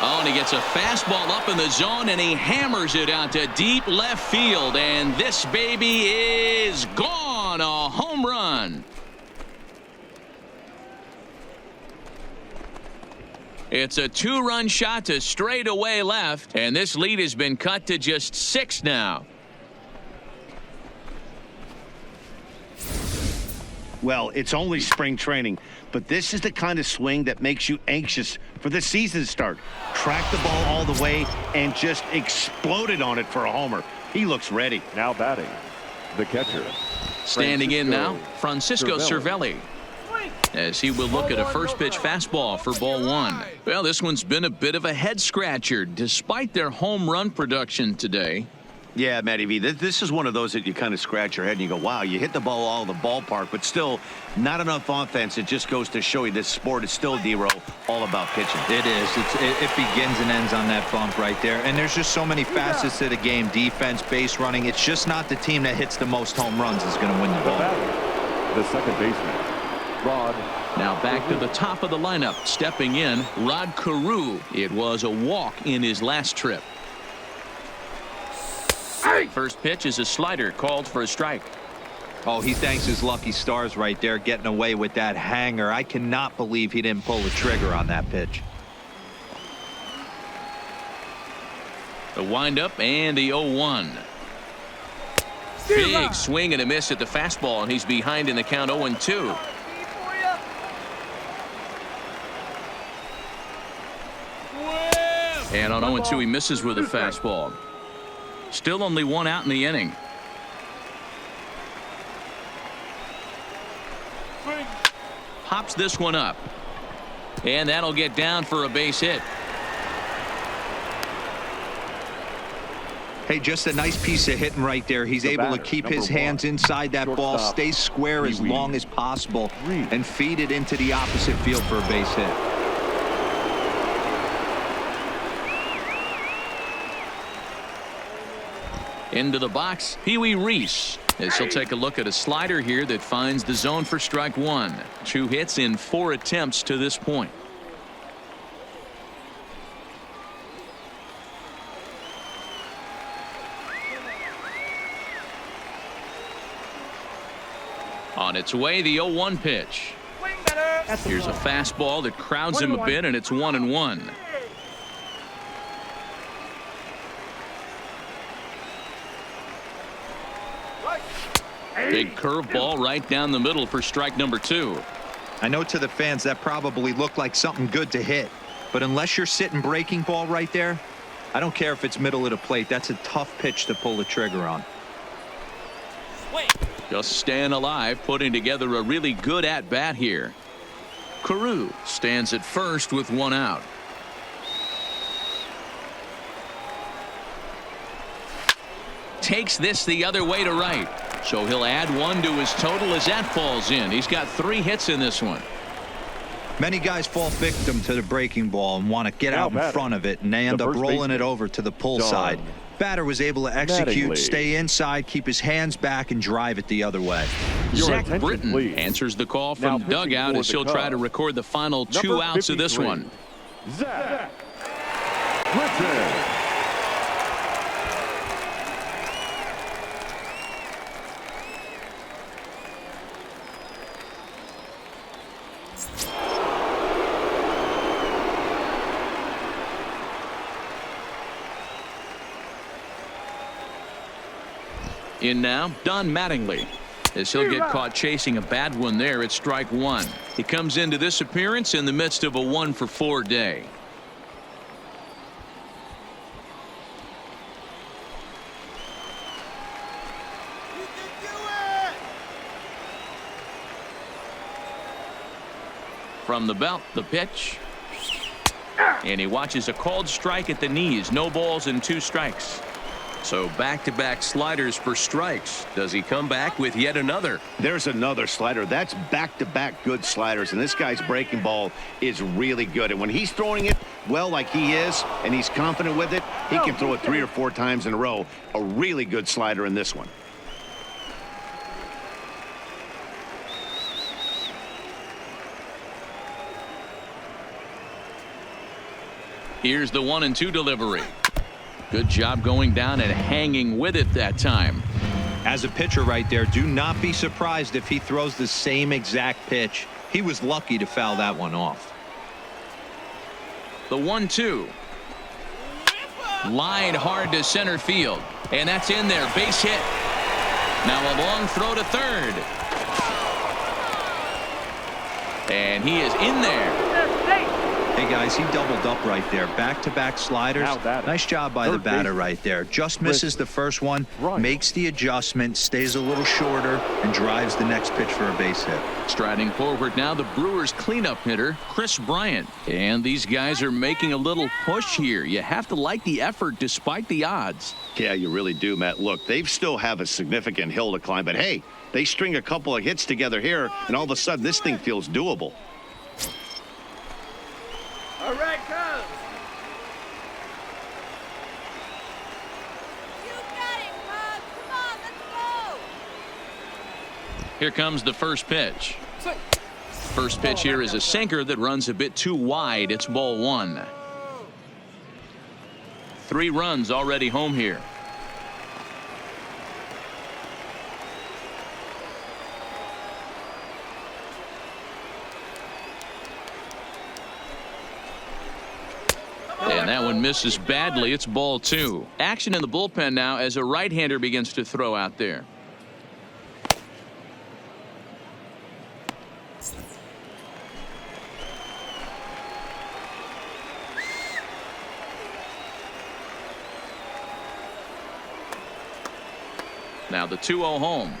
Oh, and he gets a fastball up in the zone, and he hammers it out to deep left field, and this baby is gone. A home run. It's a 2-run shot to straightaway left, and this lead has been cut to just 6 now. Well, it's only spring training, but this is the kind of swing that makes you anxious for the season to start. Track the ball all the way and just exploded on it for a homer. He looks ready. Now batting, the catcher. Standing in now, Francisco Cervelli, as he will look at a first pitch fastball for ball 1. Well, this one's been a bit of a head scratcher despite their home run production today. Yeah, Matty V, this is one of those that you kind of scratch your head and you go, wow, you hit the ball all in the ballpark, but still not enough offense. It just goes to show you this sport is still, D-Row, all about pitching. It is. It begins and ends on that bump right there. And there's just so many facets to the game. Defense, base running. It's just not the team that hits the most home runs is going to win the ball. The second baseman, Rod. Now back to the top of the lineup. Stepping in, Rod Carew. It was a walk in his last trip. First pitch is a slider called for a strike. Oh, he thanks his lucky stars right there getting away with that hanger. I cannot believe he didn't pull the trigger on that pitch. The windup and the 0-1. Big swing and a miss at the fastball, and he's behind in the count 0-2. And on 0-2 he misses with a fastball. Still only 1 out in the inning. Pops this one up. And that'll get down for a base hit. Hey, just a nice piece of hitting right there. He's able to keep his hands inside that ball, stay square as long as possible, and feed it into the opposite field for a base hit. Into the box, Pee Wee Reese, as he'll take a look at a slider here that finds the zone for strike 1. 2 hits in 4 attempts to this point. On its way, the 0-1 pitch. Here's a fastball that crowds him a bit, and it's 1-1. Big curveball right down the middle for strike number 2. I know to the fans that probably looked like something good to hit, but unless you're sitting breaking ball right there, I don't care if it's middle of the plate. That's a tough pitch to pull the trigger on. Just staying alive, putting together a really good at-bat here. Carew stands at first with 1 out. Takes this the other way to right. So he'll add 1 to his total as that falls in. He's got 3 hits in this one. Many guys fall victim to the breaking ball and want to get out in front of it, and they end up rolling it over to the pull side. Batter was able to execute, stay inside, keep his hands back, and drive it the other way. Your Zach attention, Britton please. answers the call Now from pitching dugout for as the he'll try to Cubs. record the final two Number outs of this 53, one. Zach Britton. In now, Don Mattingly. As he'll get caught chasing a bad one there at strike one. He comes into this appearance in the midst of a 1-for-4 day. You can do it! From the belt, the pitch. And he watches a called strike at the knees. No balls and 2 strikes. So back-to-back sliders for strikes. Does he come back with yet another? There's another slider. That's back-to-back good sliders, and this guy's breaking ball is really good. And when he's throwing it well like he is, and he's confident with it, he can throw it 3 or 4 times in a row. A really good slider in this one. Here's the 1-2 delivery. Good job going down and hanging with it that time. As a pitcher right there, do not be surprised if he throws the same exact pitch. He was lucky to foul that one off. The 1-2. Line hard to center field. And that's in there. Base hit. Now a long throw to third. And he is in there. Hey guys, he doubled up right there. Back-to-back sliders. Now batting. Nice job by the Third batter baseman. right there. Just misses the first one, Right. makes the adjustment, stays a little shorter, and drives the next pitch for a base hit. Striding forward now, the Brewers cleanup hitter, Chris Bryant. And these guys are making a little push here. You have to like the effort despite the odds. Yeah, you really do, Matt. Look, they still have a significant hill to climb, but hey, they string a couple of hits together here, and all of a sudden this thing feels doable. All right, Cubs. You got it, Cubs. Come on, let's go. Here comes the first pitch. First pitch here is a sinker that runs a bit too wide. It's ball 1. 3 runs already home here. And that one misses badly. It's ball 2. Action in the bullpen now as a right-hander begins to throw out there. Now the 2-0 home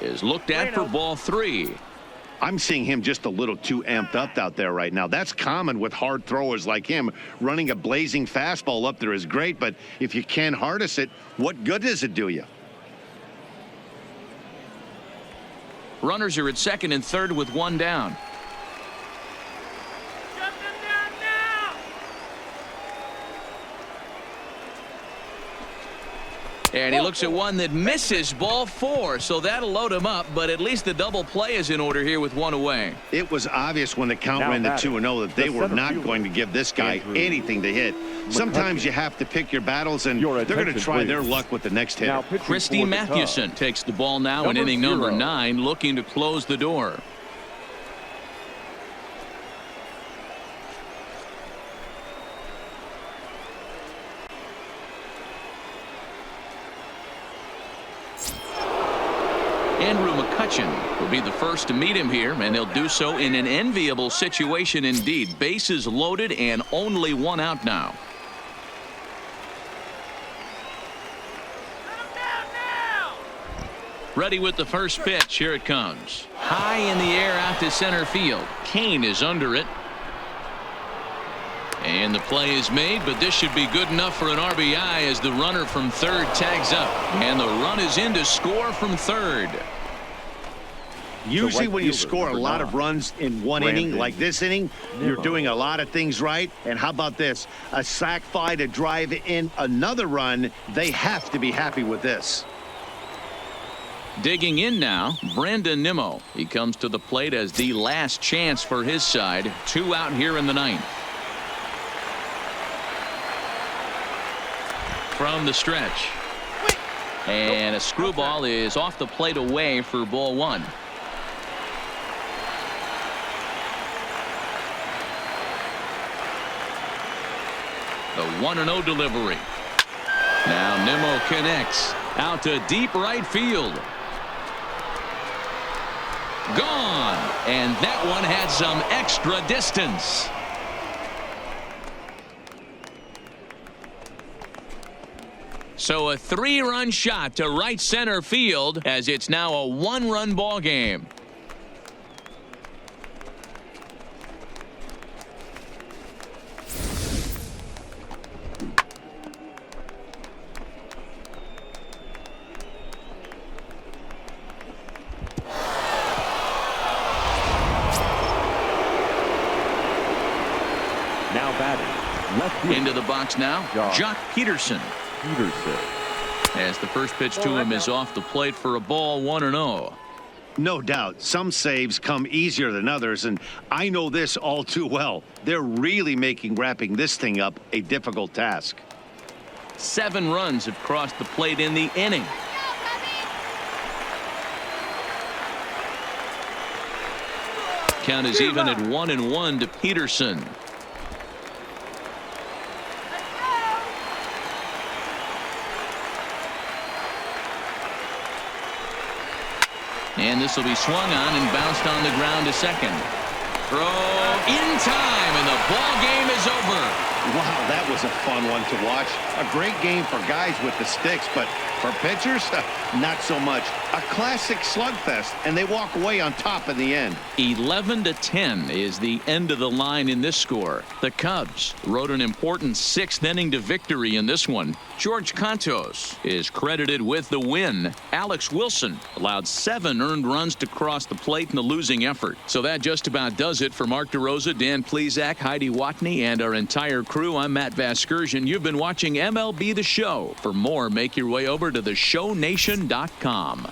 is looked at for ball 3. I'm seeing him just a little too amped up out there right now. That's common with hard throwers like him. Running a blazing fastball up there is great, but if you can't harness it, what good does it do you? Runners are at second and third with 1 down. Shut them down now! And he looks at one that misses ball 4, so that'll load him up, but at least the double play is in order here with 1 away. It was obvious when the count Now ran to batting, 2-0 that they the were center not fielder, going to give this guy Andrew anything to hit. Sometimes you have to pick your battles, and Your they're going to attention, try their please. luck with the next hitter. Now pitching Christy for the Mathewson Cubs. takes the ball now in Number inning number 0. 9, looking to close the door. Andrew McCutcheon will be the first to meet him here, and he'll do so in an enviable situation indeed. Bases loaded and only 1 out now. Let them down now! Ready with the first pitch. Here it comes. High in the air out to center field. Kane is under it. And the play is made, but this should be good enough for an RBI as the runner from third tags up. And the run is in to score from third. Usually right when you fielder, score a number lot 9, of runs in one Brandon inning, like this inning, you're Nimmo. doing a lot of things right. And how about this? A sac fly to drive in another run. They have to be happy with this. Digging in now, Brandon Nimmo. He comes to the plate as the last chance for his side. 2 out here in the 9th. From the stretch. And a screwball is off the plate away for ball 1. The 1-0 delivery. Now Nimmo connects out to deep right field. Gone. And that one had some extra distance. So a 3-run shot to right center field as it's now a 1-run ball game. Now batting, left field. Into the box now, Jock Peterson. As the first pitch to him is off the plate for a ball, 1-0. No doubt some saves come easier than others, and I know this all too well. They're really making wrapping this thing up a difficult task. 7 runs have crossed the plate in the inning. Count is even at 1-1 to Peterson. And this will be swung on and bounced on the ground to second. Throw in time, and the ball game is over. Wow, that was a fun one to watch. A great game for guys with the sticks, but for pitchers, not so much. A classic slugfest, and they walk away on top in the end. 11-10 is the end of the line in this score. The Cubs rode an important 6th inning to victory in this one. George Cantos is credited with the win. Alex Wilson allowed 7 earned runs to cross the plate in the losing effort. So that just about does it for Mark DeRosa, Dan Plesac, Heidi Watney, and our entire crew. I'm Matt Vasgersian. You've been watching MLB The Show. For more, make your way over to theshownation.com.